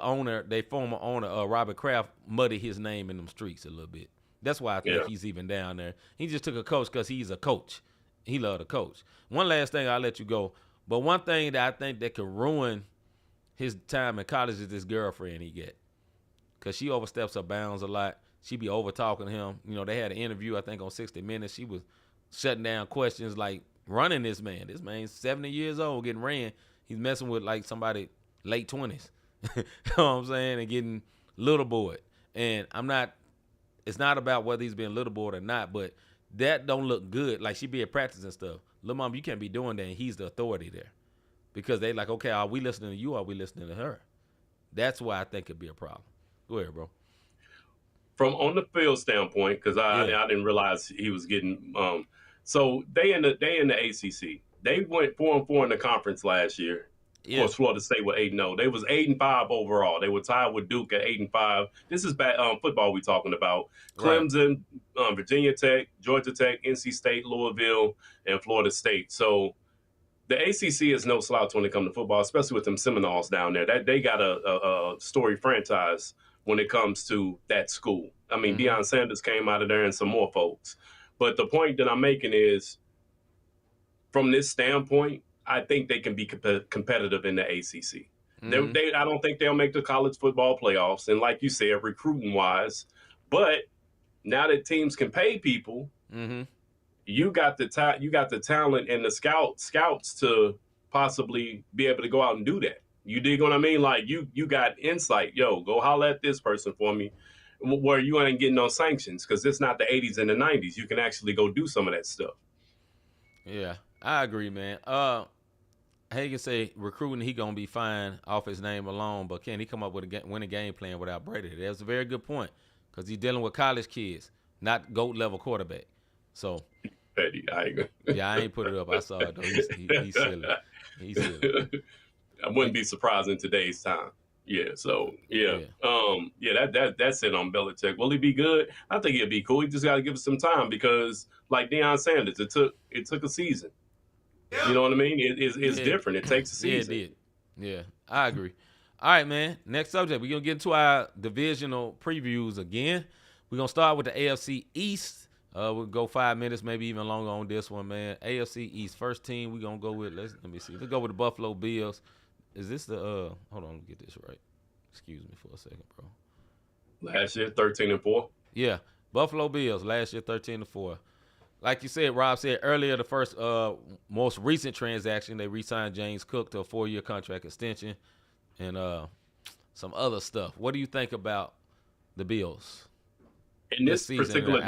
former owner, Robert Kraft, muddied his name in them streets a little bit. That's why I think he's even down there. He just took a coach because he's a coach. He loved a coach. One last thing, I'll let you go. But one thing that I think that could ruin his time in college is this girlfriend he get. Because she oversteps her bounds a lot. She be over-talking to him. You know, they had an interview, I think, on 60 Minutes. She was shutting down questions like running this man. This man's 70 years old, getting ran. He's messing with like somebody late 20s. You know what I'm saying? And getting little boy. And it's not about whether he's being little boy or not, but that don't look good. Like, she be at practice and stuff. Little mom, you can't be doing that, and he's the authority there. Because they like, okay, are we listening to you or are we listening to her? That's why I think it'd be a problem. Go ahead, bro. From on the field standpoint, because I didn't realize he was getting so they in the ACC. They went 4-4 in the conference last year. Yeah. Of course, Florida State were 8-0. They was 8-5 overall. They were tied with Duke at 8-5. This is football we talking about. Clemson, Virginia Tech, Georgia Tech, NC State, Louisville, and Florida State. So the ACC is no slouch when it comes to football, especially with them Seminoles down there. That they got a story franchise when it comes to that school. I mean, Deion Sanders came out of there and some more folks. But the point that I'm making is, from this standpoint, I think they can be competitive in the ACC. I don't think they'll make the college football playoffs. And like you said, recruiting-wise, but now that teams can pay people, you got the talent and the scouts to possibly be able to go out and do that. You dig what I mean? Like, you got insight. Yo, go holler at this person for me, where you ain't getting no sanctions, because it's not the 80s and the 90s. You can actually go do some of that stuff. Yeah, I agree, man. Hagan say recruiting, he going to be fine off his name alone, but can he come up with a winning game plan without Brady? That's a very good point, because he's dealing with college kids, not GOAT-level quarterback. So, Petty, I ain't put it up. I saw it, though. He's silly. He's silly. I wouldn't be surprised in today's time. Yeah, so, that's it on Belichick. Will he be good? I think he'll be cool. He just got to give us some time, because, like Deion Sanders, it took a season. You know what I mean? It's different. It takes a season. Yeah, it did. Yeah, I agree. All right, man. Next subject. We're going to get into our divisional previews again. We're going to start with the AFC East. We'll go 5 minutes, maybe even longer on this one, man. AFC East. First team we're going to go with, let me see. Let's go with the Buffalo Bills. Is this the hold on, let me get this right. Excuse me for a second, bro. Last year, 13-4. Yeah, Buffalo Bills last year, 13-4. Like you said, Rob said earlier, the first most recent transaction, they re-signed James Cook to a 4-year contract extension and some other stuff. What do you think about the Bills? In this particular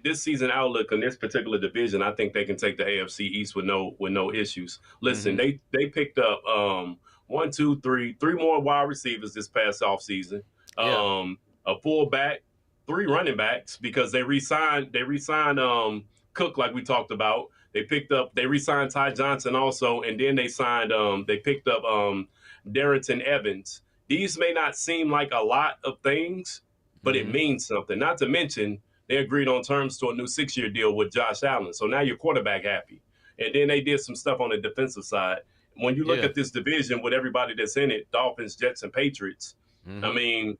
this season outlook in this particular division, I think they can take the AFC East with no issues. Listen, they picked up 3 more wide receivers this past offseason, a fullback, 3 running backs, because they re-signed Cook, like we talked about. They re-signed Ty Johnson also, and then they picked up Darrington Evans. These may not seem like a lot of things, but it means something. Not to mention, they agreed on terms to a new 6-year deal with Josh Allen. So now your quarterback happy. And then they did some stuff on the defensive side. When you look at this division with everybody that's in it, Dolphins, Jets, and Patriots, I mean,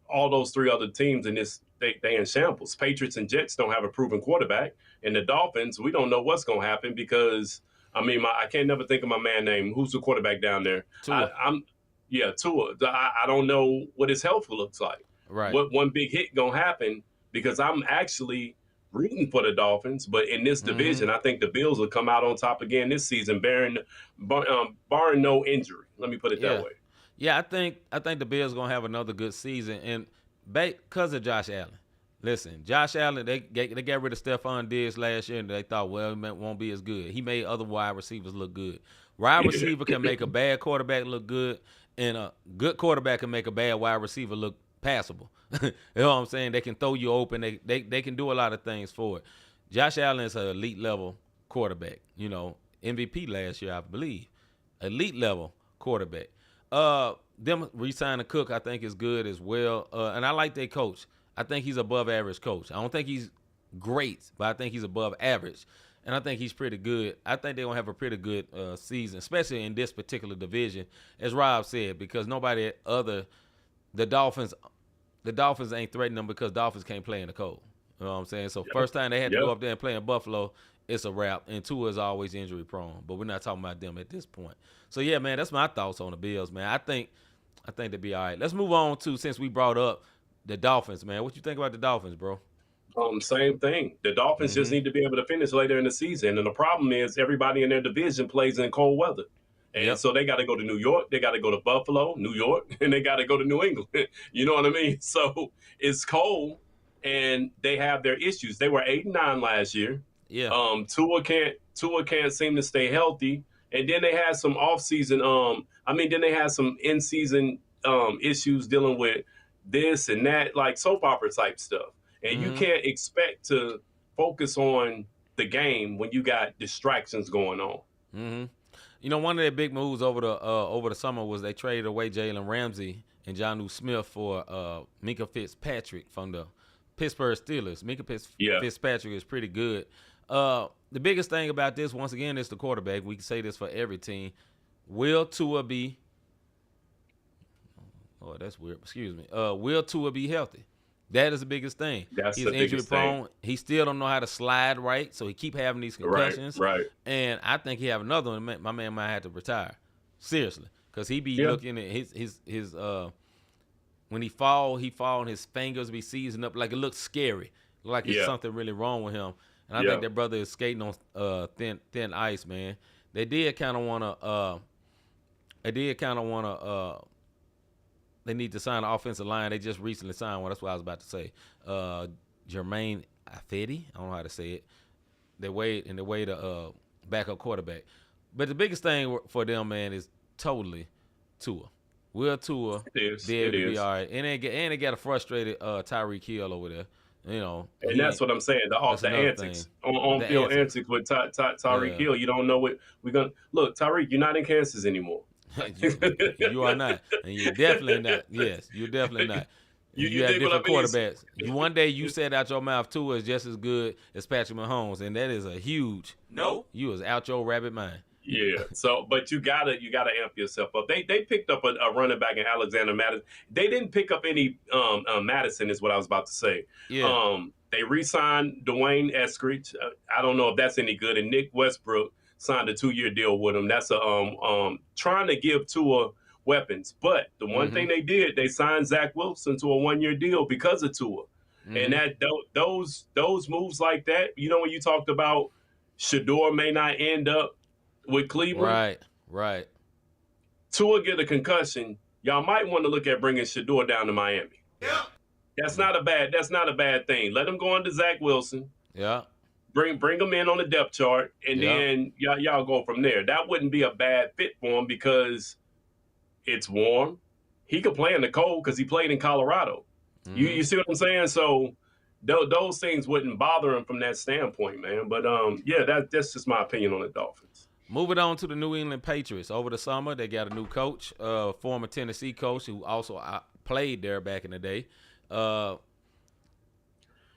all those 3 other teams in this, they in shambles. Patriots and Jets don't have a proven quarterback. And the Dolphins, we don't know what's going to happen, because, I mean, I can't never think of my man name. Who's the quarterback down there? Tua. Tua. I don't know what his health looks like. Right. What one big hit gonna happen, because I'm actually rooting for the Dolphins, but in this division, I think the Bills will come out on top again this season, barring no injury. Let me put it that way. Yeah, I think the Bills gonna have another good season, and because of Josh Allen. Listen, Josh Allen, they got rid of Stephon Diggs last year, and they thought, well, it won't be as good. He made other wide receivers look good. Wide receiver can make a bad quarterback look good, and a good quarterback can make a bad wide receiver look passable. You know what I'm saying? They can throw you open. They can do a lot of things for it. Josh Allen is an elite level quarterback. You know, MVP last year, I believe. Elite level quarterback. Them re-signing Cook, I think, is good as well. And I like their coach. I think he's above average coach. I don't think he's great, but I think he's above average. And I think he's pretty good. I think they're going to have a pretty good season, especially in this particular division, as Rob said, because the Dolphins ain't threatening them, because Dolphins can't play in the cold. You know what I'm saying? So first time they had to go up there and play in Buffalo, it's a wrap. And Tua is always injury prone, but we're not talking about them at this point. So yeah, man, that's my thoughts on the Bills, man. I think they'll be all right. Let's move on to, since we brought up the Dolphins, man. What you think about the Dolphins, bro? Same thing. The Dolphins just need to be able to finish later in the season. And the problem is everybody in their division plays in cold weather. And so they got to go to New York, they got to go to Buffalo, New York, and they got to go to New England. You know what I mean? So it's cold, and they have their issues. They were 8-9 last year. Yeah. Tua can't seem to stay healthy, and then they had some offseason. Then they had some in-season issues dealing with this and that, like soap opera type stuff. And you can't expect to focus on the game when you got distractions going on. Mm-hmm. You know, one of their big moves over the summer was they traded away Jalen Ramsey and Jonnu Smith for Minka Fitzpatrick from the Pittsburgh Steelers. Minka Fitzpatrick is pretty good. The biggest thing about this, once again, is the quarterback. We can say this for every team. Will Tua be – oh, that's weird. Excuse me. Will Tua be healthy? That is the biggest thing. He's injury prone. He still don't know how to slide right, so he keep having these concussions. Right. And I think he have another one. My man might have to retire. Seriously. Because he be looking at his when he fall and his fingers be seizing up like it looks scary. Like it's something really wrong with him. And I think that brother is skating on thin ice, man. They did kind of want to they need to sign an offensive line. They just recently signed one. That's what I was about to say. Jermaine Ifedi. I don't know how to say it. They wait to backup quarterback. But the biggest thing for them, man, is totally Tua. Will Tua be able to be all right? And they got a frustrated Tyreek Hill over there. You know, and that's what I'm saying. The antics, on field antics with Tyreek Hill. You don't know what we're gonna look. Tyreek, you're not in Kansas anymore. You are not, and you're definitely not. Yes, you're definitely not. You have different quarterbacks. One day you said out your mouth Tua is just as good as Patrick Mahomes, and that is a huge no. You was out your rabbit mind. Yeah. So, but you gotta amp yourself up. They picked up a running back in Alexander Madison. They didn't pick up any Madison, is what I was about to say. Yeah. They re-signed Dwayne Eskridge. I don't know if that's any good. And Nick Westbrook signed a 2-year deal with him. That's trying to give Tua weapons. But the one thing they did, they signed Zach Wilson to a 1-year deal because of Tua. And that those moves like that, you know, when you talked about Shador may not end up with Cleveland. Right. Tua get a concussion, y'all might want to look at bringing Shador down to Miami. Yeah. That's not a bad thing. Let him go under Zach Wilson. Yeah. Bring him in on the depth chart, and then y'all go from there. That wouldn't be a bad fit for him because it's warm. He could play in the cold because he played in Colorado. You see what I'm saying? So those things wouldn't bother him from that standpoint, man. But that's just my opinion on the Dolphins. Moving on to the New England Patriots. Over the summer, they got a new coach, former Tennessee coach who also played there back in the day.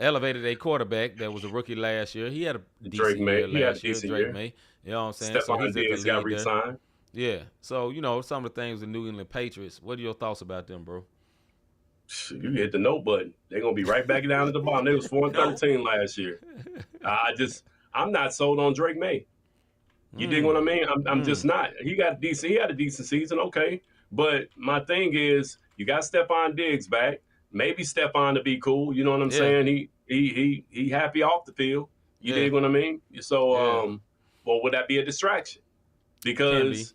Elevated a quarterback that was a rookie last year. He had a decent year last year. Drake May. You know what I'm saying? Stephon Diggs got re-signed. Yeah. So, you know, some of the things with New England Patriots. What are your thoughts about them, bro? You hit the no button. They're going to be right back down at the bottom. They was 4-13 last year. I'm not sold on Drake May. You dig what I mean? I'm just not. He had a decent season, okay. But my thing is, you got Stephon Diggs back. Maybe Stephon to be cool. You know what I'm saying? He happy off the field. You dig what I mean? So, well, would that be a distraction? Because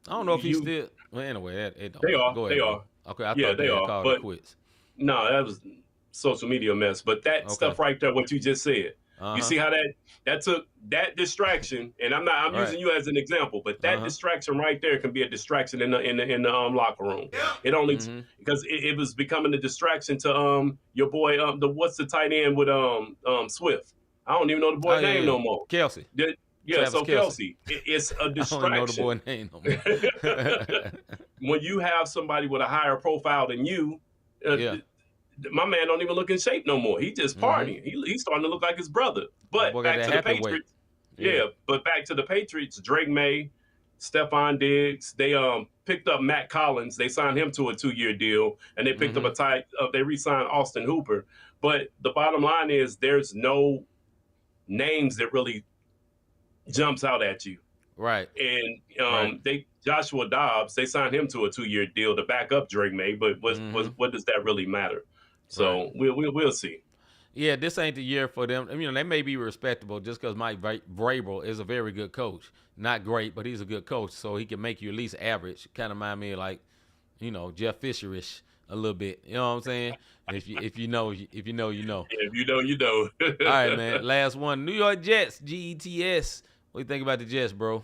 I don't know if he's still. Well, anyway, they are. Go ahead, they are. Okay, I thought they are. called but quits. No, that was social media mess. But that stuff right there, what you just said. You see how that took that distraction, and I'm using you as an example, but that distraction right there can be a distraction in the locker room. Yeah. It only because it was becoming a distraction to your boy what's the tight end with Swift? I don't even know the boy's name no more. Kelsey. Kelsey. It's a distraction. I don't even know the boy's name no more. When you have somebody with a higher profile than you, my man don't even look in shape no more. He just partying. He's starting to look like his brother. But back to the Patriots. But back to the Patriots, Drake May, Stephon Diggs, they picked up Matt Collins. They signed him to a 2-year deal, and they picked up they re-signed Austin Hooper. But the bottom line is there's no names that really jumps out at you. Right. And Joshua Dobbs, they signed him to a 2-year deal to back up Drake May, but what does that really matter? So we'll see. Yeah, this ain't the year for them. I mean, they may be respectable just because Mike Vrabel is a very good coach. Not great, but he's a good coach, so he can make you at least average. Kind of remind me of like, Jeff Fisher-ish a little bit. You know what I'm saying? If you know, you know. Yeah, if you know, you know. All right, man. Last one. New York Jets, GETS. What do you think about the Jets, bro?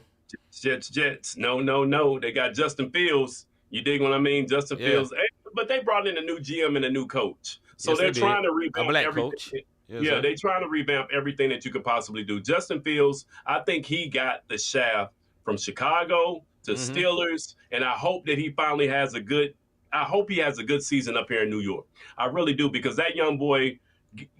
Jets. No. They got Justin Fields. You dig what I mean? Justin Fields. But they brought in a new GM and a new coach. So yes, they're trying to revamp a black everything. Coach. Yes, they're trying to revamp everything that you could possibly do. Justin Fields, I think he got the shaft from Chicago to Steelers, and I hope that he finally has a good season up here in New York. I really do, because that young boy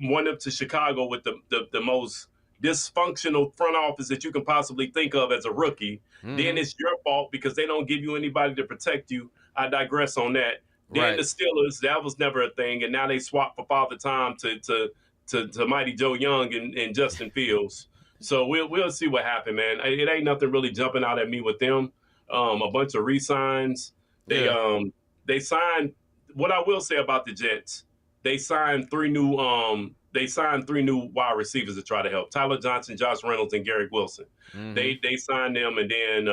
went up to Chicago with the most dysfunctional front office that you can possibly think of as a rookie. Then it's your fault because they don't give you anybody to protect you. I digress on that. Then the Steelers, that was never a thing, and now they swap for Father Time to Mighty Joe Young and Justin Fields. So we'll see what happens, man. It ain't nothing really jumping out at me with them. A bunch of re-signs. They signed. What I will say about the Jets, they signed three new wide receivers to try to help: Tyler Johnson, Josh Reynolds, and Garrett Wilson. They signed them, and then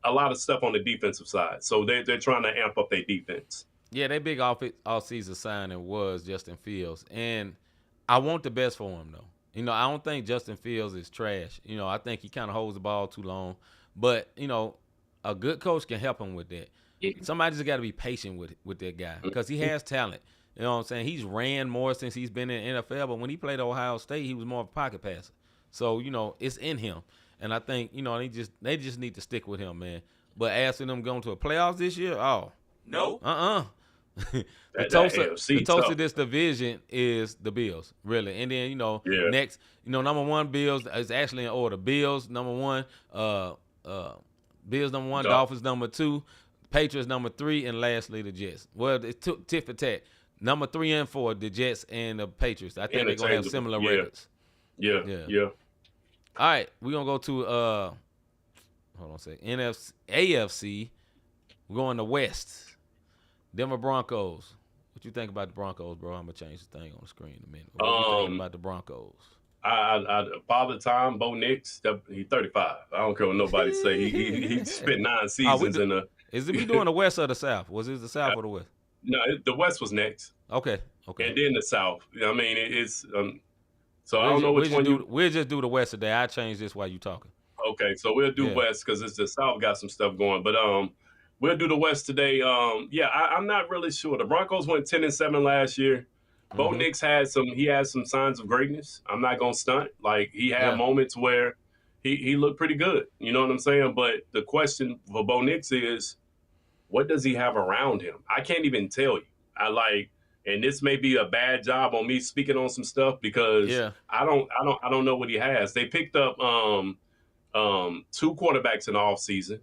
a lot of stuff on the defensive side. So they're trying to amp up their defense. Yeah, their big off-season signing was Justin Fields, and I want the best for him, though. I don't think Justin Fields is trash. I think he kind of holds the ball too long, but a good coach can help him with that. Somebody's got to be patient with that guy because he has talent. You know what I'm saying? He's ran more since he's been in the NFL, but when he played Ohio State, he was more of a pocket passer. So, it's in him. And I think, they just need to stick with him, man. But as for them going to a playoffs this year, no. The toast of this division is the Bills, really. And then, next, number one, Bills is actually in order. Bills, number one, Dolphins, number two, Patriots, number three, and lastly, the Jets. Well, it's tit for tat. Number 3 and 4, the Jets and the Patriots. I think they're going to have similar records. Yeah. All right, we're going to go to, hold on a second, AFC. We're going to West. Denver Broncos. What you think about the Broncos, bro? I'm going to change the thing on the screen in a minute. What you think about the Broncos? Father Time, Bo Nix, he's 35. I don't care what nobody say. He spent 9 seasons in the... Is it we doing the West or the South? Was it the South or the West? No, the West was next. Okay. And then the South. I mean, it's so I don't know which one we'll just do the West today. I change this while you talking. Okay, so we'll do West because it's the South got some stuff going. But we'll do the West today. I'm not really sure. The Broncos went 10-7 last year. Bo Nix had some signs of greatness. I'm not gonna stunt. Like he had moments where he looked pretty good. You know what I'm saying? But the question for Bo Nix is, what does he have around him? I can't even tell you. And this may be a bad job on me speaking on some stuff because I don't know what he has. They picked up 2 quarterbacks in the offseason.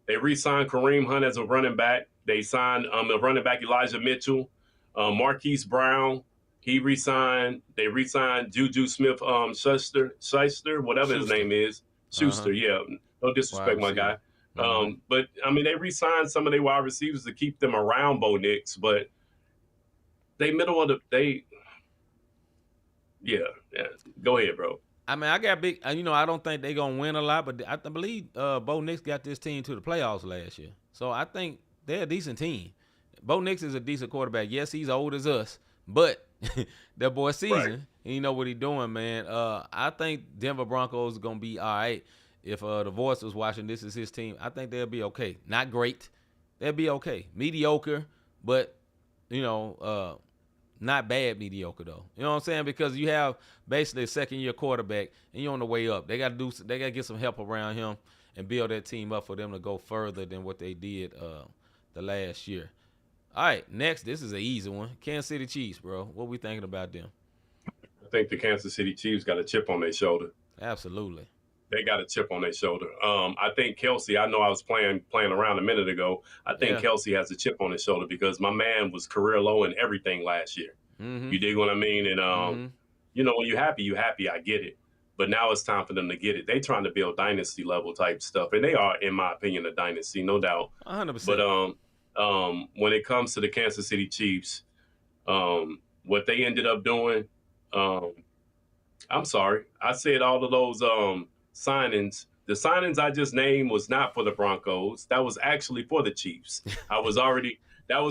They re-signed Kareem Hunt as a running back. They signed a running back Elijah Mitchell, Marquise Brown. He re-signed. They re-signed Juju Smith Schuster, whatever his name is. Schuster, no disrespect, my guy. But I mean, they re-signed some of their wide receivers to keep them around Bo Nix, but they middle of the Go ahead, bro. I mean, I got big. I don't think they're gonna win a lot, but I believe Bo Nix got this team to the playoffs last year, so I think they're a decent team. Bo Nix is a decent quarterback. Yes, he's old as us, but that boy seasoned. Right. He know what he's doing, man. I think Denver Broncos is gonna be all right. If the voice was watching, this is his team. I think they'll be okay. Not great. They'll be okay. Mediocre, but not bad mediocre though. You know what I'm saying? Because you have basically a second-year quarterback, and you're on the way up. They got to get some help around him and build that team up for them to go further than what they did the last year. All right, next, this is an easy one. Kansas City Chiefs, bro. What we thinking about them? I think the Kansas City Chiefs got a chip on their shoulder. Absolutely. They got a chip on their shoulder. I think Kelsey, I know I was playing around a minute ago. I think Kelsey has a chip on his shoulder because my man was career low in everything last year. You dig what I mean? And, when you're happy, I get it. But now it's time for them to get it. They trying to build dynasty level type stuff. And they are, in my opinion, a dynasty, no doubt. 100%. But when it comes to the Kansas City Chiefs, what they ended up doing. I'm sorry, I said all of those signings. The signings I just named was not for the Broncos. That was actually for the Chiefs. That was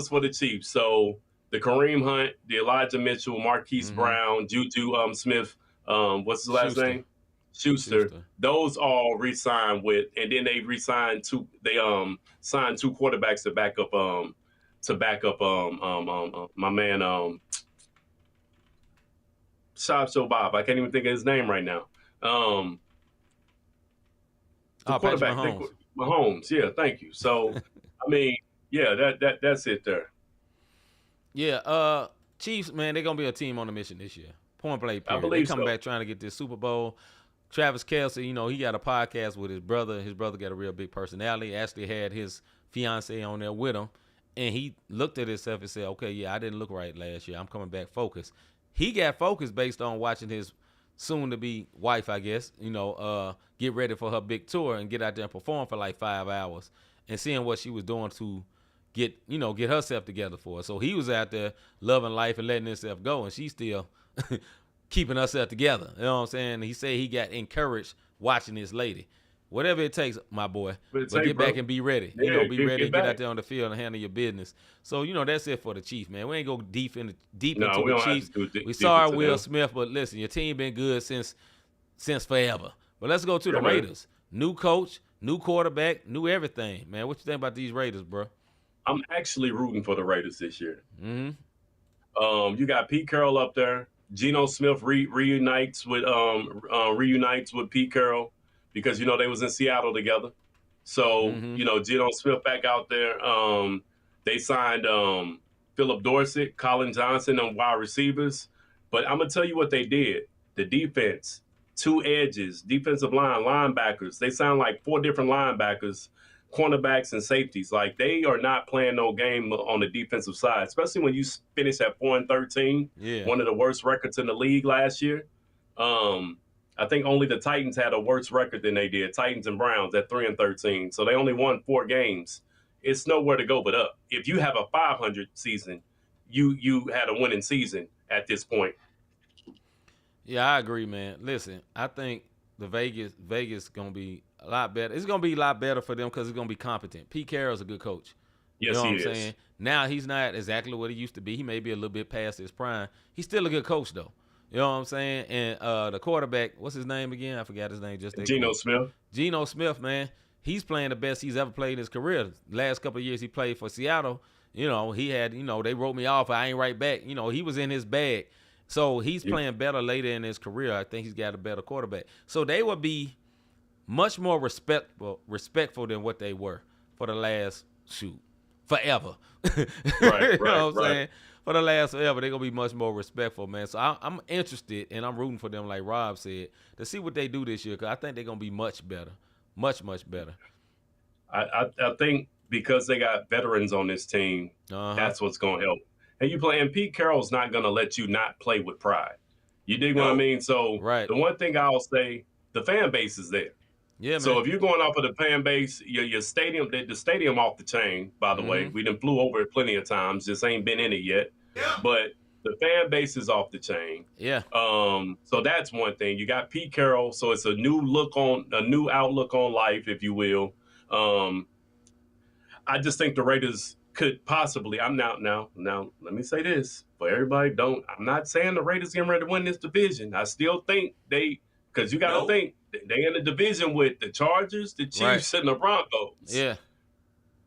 for the Chiefs. So the Kareem Hunt, the Elijah Mitchell, Marquise Brown, Juju Smith, what's his last name? Schuster. Those all re-signed with, and then they re-signed two. They signed two quarterbacks to back up my man Sideshow Bob. I can't even think of his name right now. The quarterback, Mahomes. Yeah, thank you. So, I mean, yeah, that's it there. Yeah, Chiefs, man, they're gonna be a team on a mission this year. Point blank period. They come back trying to get this Super Bowl. Travis Kelce, you know, he got a podcast with his brother. His brother got a real big personality. Actually had his fiance on there with him, and he looked at himself and said, "Okay, yeah, I didn't look right last year. I'm coming back focused." He got focused based on watching his soon-to-be wife, I guess, you know, get ready for her big tour and get out there and perform for like 5 hours, and seeing what she was doing to get herself together for her. So he was out there loving life and letting himself go, and she's still keeping herself together. You know what I'm saying? He said he got encouraged watching this lady. Whatever it takes, my boy. But get back and be ready. Yeah, be ready and get out there on the field and handle your business. So, that's it for the Chiefs, man. We ain't go deep into the Chiefs. We sorry, Will Smith, but listen, your team been good since forever. But let's go to the Raiders. New coach, new quarterback, new everything, man. What you think about these Raiders, bro? I'm actually rooting for the Raiders this year. You got Pete Carroll up there. Geno Smith reunites with Pete Carroll because they was in Seattle together. So Geno Smith back out there. They signed Philip Dorsett, Colin Johnson on wide receivers. But I'm gonna tell you what they did. The defense, 2 edges, defensive line, linebackers. They signed like 4 different linebackers, cornerbacks and safeties. Like, they are not playing no game on the defensive side, especially when you finish at 4-13. Yeah. One of the worst records in the league last year. I think only the Titans had a worse record than they did. Titans and Browns at 3-13. So they only won 4 games. It's nowhere to go but up. If you have a 500 season, you had a winning season at this point. Yeah, I agree, man. Listen, I think the Vegas gonna be a lot better. It's gonna be a lot better for them because it's gonna be competent. Pete Carroll's a good coach. Yes, you know he what I'm is. saying? Now he's not exactly what he used to be. He may be a little bit past his prime. He's still a good coach though. You know what I'm saying? And the quarterback, what's his name again? I forgot his name. Geno Smith. Geno Smith, man. He's playing the best he's ever played in his career. Last couple of years he played for Seattle. He had, they wrote me off. I ain't right back. He was in his bag. So he's playing better later in his career. I think he's got a better quarterback. So they would be much more respectful than what they were for the last forever. Right, you know what I'm right. saying? For the last forever, they're going to be much more respectful, man. So I'm interested, and I'm rooting for them, like Rob said, to see what they do this year, because I think they're going to be much better. Much, much better. I think because they got veterans on this team, that's what's going to help. And Pete Carroll's not going to let you not play with pride. You dig what I mean? So the one thing I'll say, the fan base is there. Yeah, man. So if you're going off of the fan base, your stadium, the stadium off the chain, by the way. We done flew over it plenty of times, just ain't been in it yet. Yeah. But the fan base is off the chain. Yeah. So that's one thing. You got Pete Carroll, so it's a new outlook on life, if you will. I just think the Raiders could possibly. Now. Let me say this for everybody. I'm not saying the Raiders getting ready to win this division. I still think because you got to think they in the division with the Chargers, the Chiefs, and the Broncos. Yeah.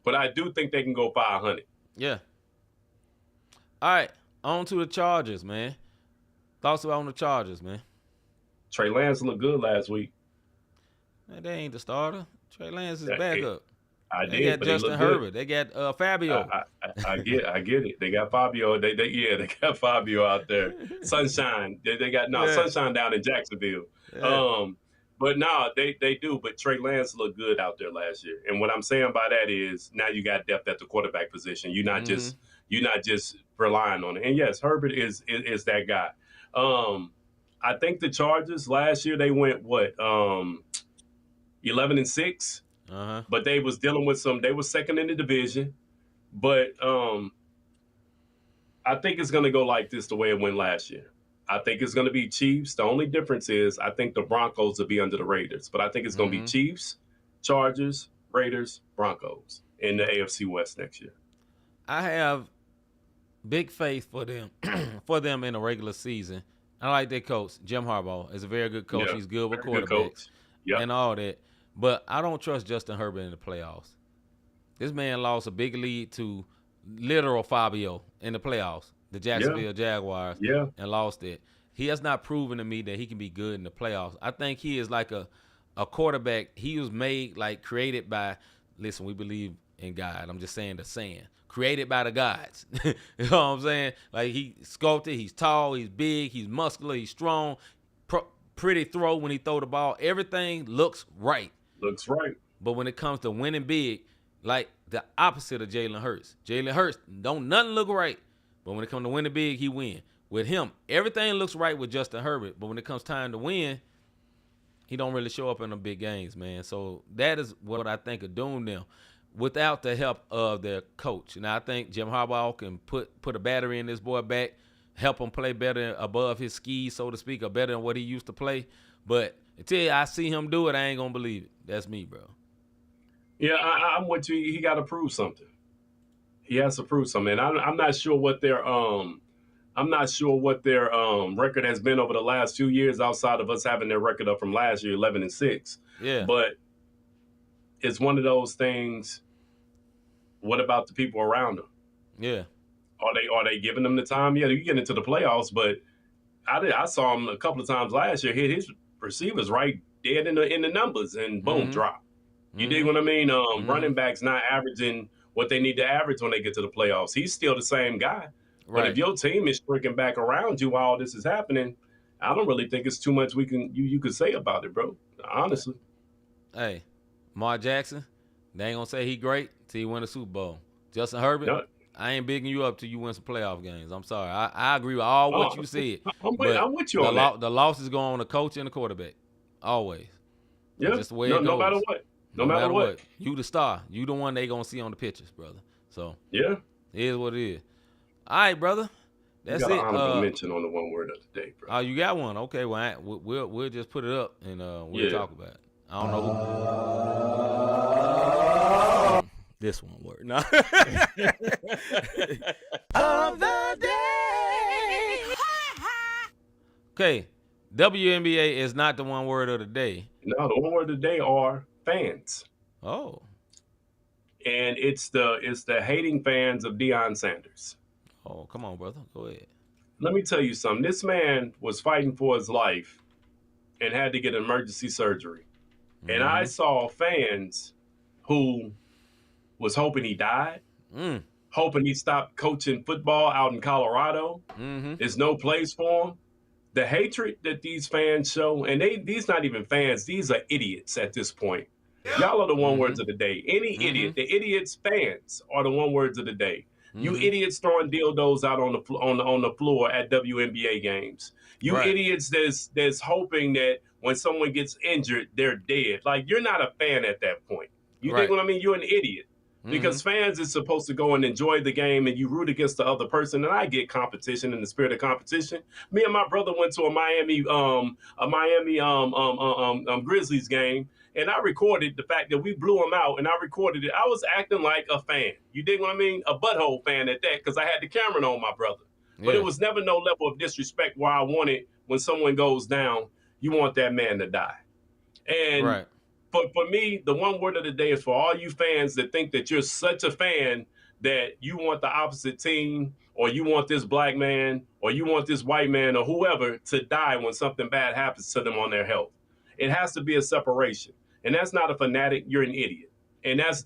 But I do think they can go 500. Yeah. All right, on to the Chargers, man. Thoughts on the Chargers, man? Trey Lance looked good last week. Man, they ain't the starter. Trey Lance is backup. They got Justin Herbert. They got Fabio. I get it. They got Fabio. They got Fabio out there. Sunshine. They got Sunshine down in Jacksonville. Yeah. But no, they do. But Trey Lance looked good out there last year. And what I'm saying by that is now you got depth at the quarterback position. You're not just relying on it. And yes, Herbert is that guy. I think the Chargers last year they went 11-6. But they was dealing with they were second in the division. But I think it's going to go like this the way it went last year. I think it's going to be Chiefs. The only difference is I think the Broncos will be under the Raiders. But I think it's going to be Chiefs, Chargers, Raiders, Broncos in the AFC West next year. I have big faith for them in the regular season. I like their coach. Jim Harbaugh is a very good coach. He's good with quarterbacks and all that. But I don't trust Justin Herbert in the playoffs. This man lost a big lead to literal Fabio in the playoffs, the Jacksonville Jaguars, and lost it. He has not proven to me that he can be good in the playoffs. I think he is like a quarterback. He was made, like, created by, listen, we believe in God. I'm just saying the saying. Created by the gods. You know what I'm saying? Like, he sculpted, he's tall, he's big, he's muscular, he's strong, pretty throw when he throw the ball. Everything looks right. Looks right. But when it comes to winning big, like the opposite of Jalen Hurts. Jalen Hurts, don't nothing look right. But when it comes to winning big, he win. With him, everything looks right with Justin Herbert. But when it comes time to win, he don't really show up in the big games, man. So that is what I think of doing them without the help of their coach. And I think Jim Harbaugh can put a battery in this boy back, help him play better above his skis, so to speak, or better than what he used to play. But until I see him do it, I ain't going to believe it. That's me, bro. Yeah, I'm with you. He got to prove something. He has to prove something. And I'm not sure what their record has been over the last few years outside of us having their record up from last year, 11-6. Yeah. But it's one of those things. What about the people around them? Yeah. Are they giving them the time? Yeah, you get into the playoffs, but I saw him a couple of times last year hit his receivers right dead in the numbers and boom, drop. You dig what I mean? Running backs not averaging what they need to average when they get to the playoffs. He's still the same guy. Right. But if your team is shrinking back around you while all this is happening, I don't really think it's too much you could say about it, bro. Honestly. Hey, Mark Jackson, they ain't gonna say he great till he win a Super Bowl. Justin Herbert, I ain't bigging you up till you win some playoff games. I'm sorry. I agree with all what you said. I'm with you on that. The losses go on the coach and the quarterback. Always. Yeah. That's just the way it goes. No matter what. No matter what. You the star. You the one they gonna see on the pictures, brother. So yeah, it is what it is. All right, brother. That's it. You got an honorable mention on the one word of the day, bro. Oh, you got one? Okay, well, we'll just put it up and we'll talk about it. I don't know who. This one word. No. Of the day. Okay, WNBA is not the one word of the day. No, the one word of the day are fans. Oh. And it's the hating fans of Deion Sanders. Oh, come on, brother. Go ahead. Let me tell you something. This man was fighting for his life and had to get emergency surgery. Mm-hmm. And I saw fans who was hoping he died, hoping he stopped coaching football out in Colorado. Mm-hmm. There's no place for him. The hatred that these fans show, and these not even fans, these are idiots at this point. Y'all are the one words of the day. Any idiot, the idiots fans are the one words of the day. You idiots throwing dildos out on the floor at WNBA games. You idiots that's hoping that when someone gets injured, they're dead. Like, you're not a fan at that point. You think what I mean? You're an idiot. Because fans is supposed to go and enjoy the game, and you root against the other person. And I get competition in the spirit of competition. Me and my brother went to a Miami Grizzlies game, and I recorded the fact that we blew them out, and I recorded it. I was acting like a fan. You dig what I mean? A butthole fan at that, because I had the camera on my brother. But it was never no level of disrespect where I wanted, when someone goes down, you want that man to die. And for me, the one word of the day is for all you fans that think that you're such a fan that you want the opposite team, or you want this black man, or you want this white man, or whoever to die when something bad happens to them on their health. It has to be a separation. And that's not a fanatic. You're an idiot. And that's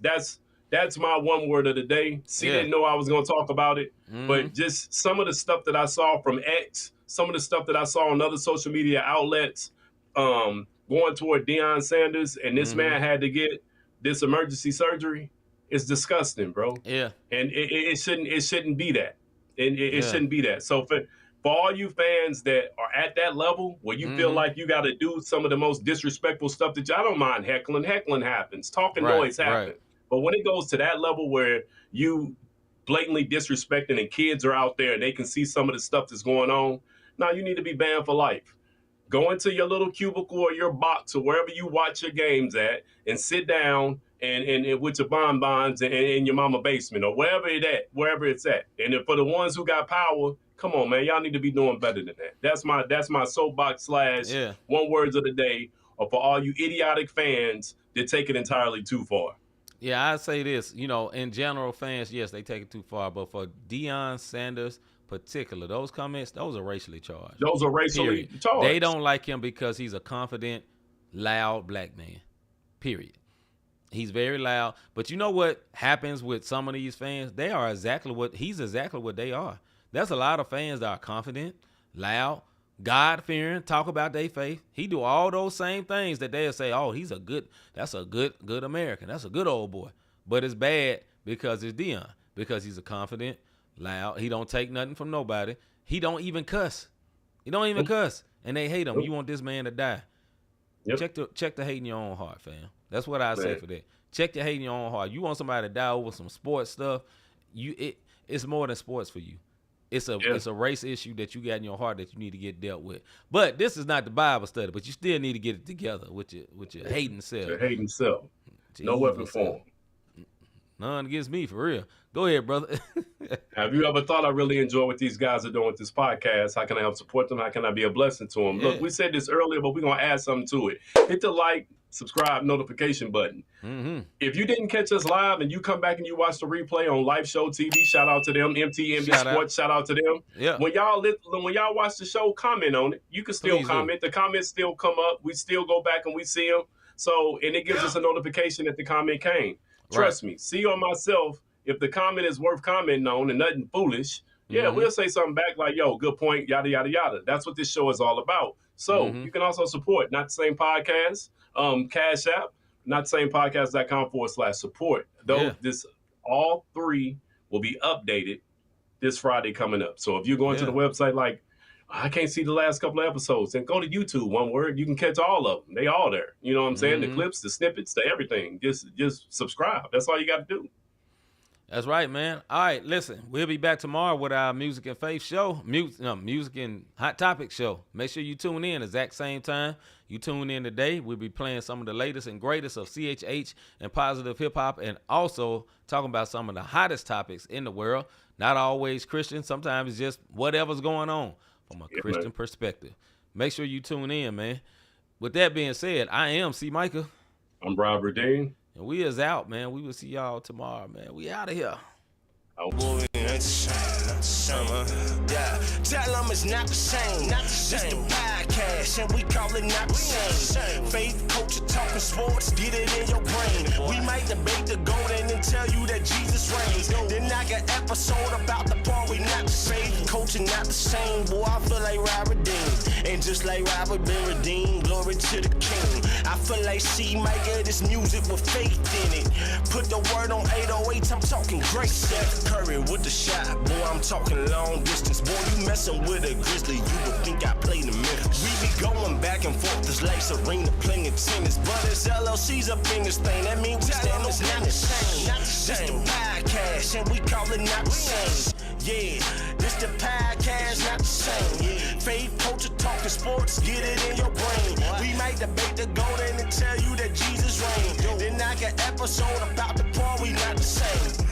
my one word of the day. Didn't know I was going to talk about it, but just some of the stuff that I saw from X, some of the stuff that I saw on other social media outlets, going toward Deion Sanders, and this man had to get this emergency surgery. It's disgusting, bro. Yeah. And it shouldn't be that. And it shouldn't be that. So for all you fans that are at that level where you feel like you got to do some of the most disrespectful stuff that I don't mind heckling. Heckling happens. Talking noise happens. But when it goes to that level where you blatantly disrespecting, and kids are out there and they can see some of the stuff that's going on, now you need to be banned for life. Go into your little cubicle or your box or wherever you watch your games at and sit down and with your bonbons in your mama basement or wherever it's at. And then for the ones who got power, come on, man, y'all need to be doing better than that. That's my soapbox / one words of the day, or for all you idiotic fans that take it entirely too far. Yeah, I'd say this, in general, fans, yes, they take it too far. But for Deion Sanders particular, those comments, those are racially charged. Those are racially charged. They don't like him because he's a confident, loud black man, period. He's very loud. But you know what happens with some of these fans? He's exactly what they are. There's a lot of fans that are confident, loud, God-fearing, talk about their faith. He do all those same things that they'll say, oh, that's a good American. That's a good old boy. But it's bad because it's Deion, because he's a confident, loud. He don't take nothing from nobody. He don't even cuss. And they hate him. You want this man to die. Yep. Check the hate in your own heart, fam. That's what I say for that. Check the hate in your own heart. You want somebody to die over some sports stuff, it's more than sports for you. It's a race issue that you got in your heart that you need to get dealt with. But this is not the Bible study, but you still need to get it together with your hating self. Your hating self. No weapon form. None against me, for real. Go ahead, brother. Have you ever thought I really enjoy what these guys are doing with this podcast? How can I help support them? How can I be a blessing to them? Look, we said this earlier, but we're going to add something to it. Hit the like, subscribe, notification button. Mm-hmm. If you didn't catch us live and you come back and you watch the replay on Live Show TV, shout out to them. MTMB Sports, shout out to them. Yeah. When y'all watch the show, comment on it. You can still comment. The comments still come up. We still go back and we see them. So, and it gives us a notification that the comment came. Trust me, see or myself, if the comment is worth commenting on and nothing foolish, we'll say something back like, yo, good point, yada, yada, yada. That's what this show is all about. So you can also support Not the Same Podcast, Cash App, notthesamepodcast.com/support. Though all three will be updated this Friday coming up. So if you're going to the website like, I can't see the last couple of episodes, then go to YouTube, one word. You can catch all of them. They all there. You know what I'm saying? The clips, the snippets, the everything. Just subscribe. That's all you got to do. That's right, man. All right, listen. We'll be back tomorrow with our Music and Faith show, Music and Hot Topic show. Make sure you tune in exact same time. You tune in today. We'll be playing some of the latest and greatest of CHH and positive hip-hop, and also talking about some of the hottest topics in the world. Not always Christian. Sometimes it's just whatever's going on from a Christian perspective. Make sure you tune in, man. With that being said, I am C-Micah. I'm Robert Dean. And we is out, man. We will see y'all tomorrow, man. We out of here. Summer, tell them it's not the same. This the podcast, and we call it not the same. Faith, culture, talking sports, get it in your brain. We might debate the golden and tell you that Jesus reigns. Then knock an episode about the part we not the same. Culture not the same, boy, I feel like Robert Dean. And just like Robert been redeemed, glory to the King. I feel like C-Micah, this music with faith in it. Put the word on 808, I'm talking great. Steph Curry with the shot, boy, I'm talking long distance. Boy, you messing with a Grizzly, you would think I played in Memphis. We be going back and forth, it's like Serena playing tennis. But it's LLC's up in this thing, that means we stand on not the same. This the podcast, and we call it not the same. Yeah, this the podcast, not the same. Faith, culture, talking sports, get it in your brain. We might debate the golden and tell you that Jesus reigns. Then knock an episode about the part we not the same.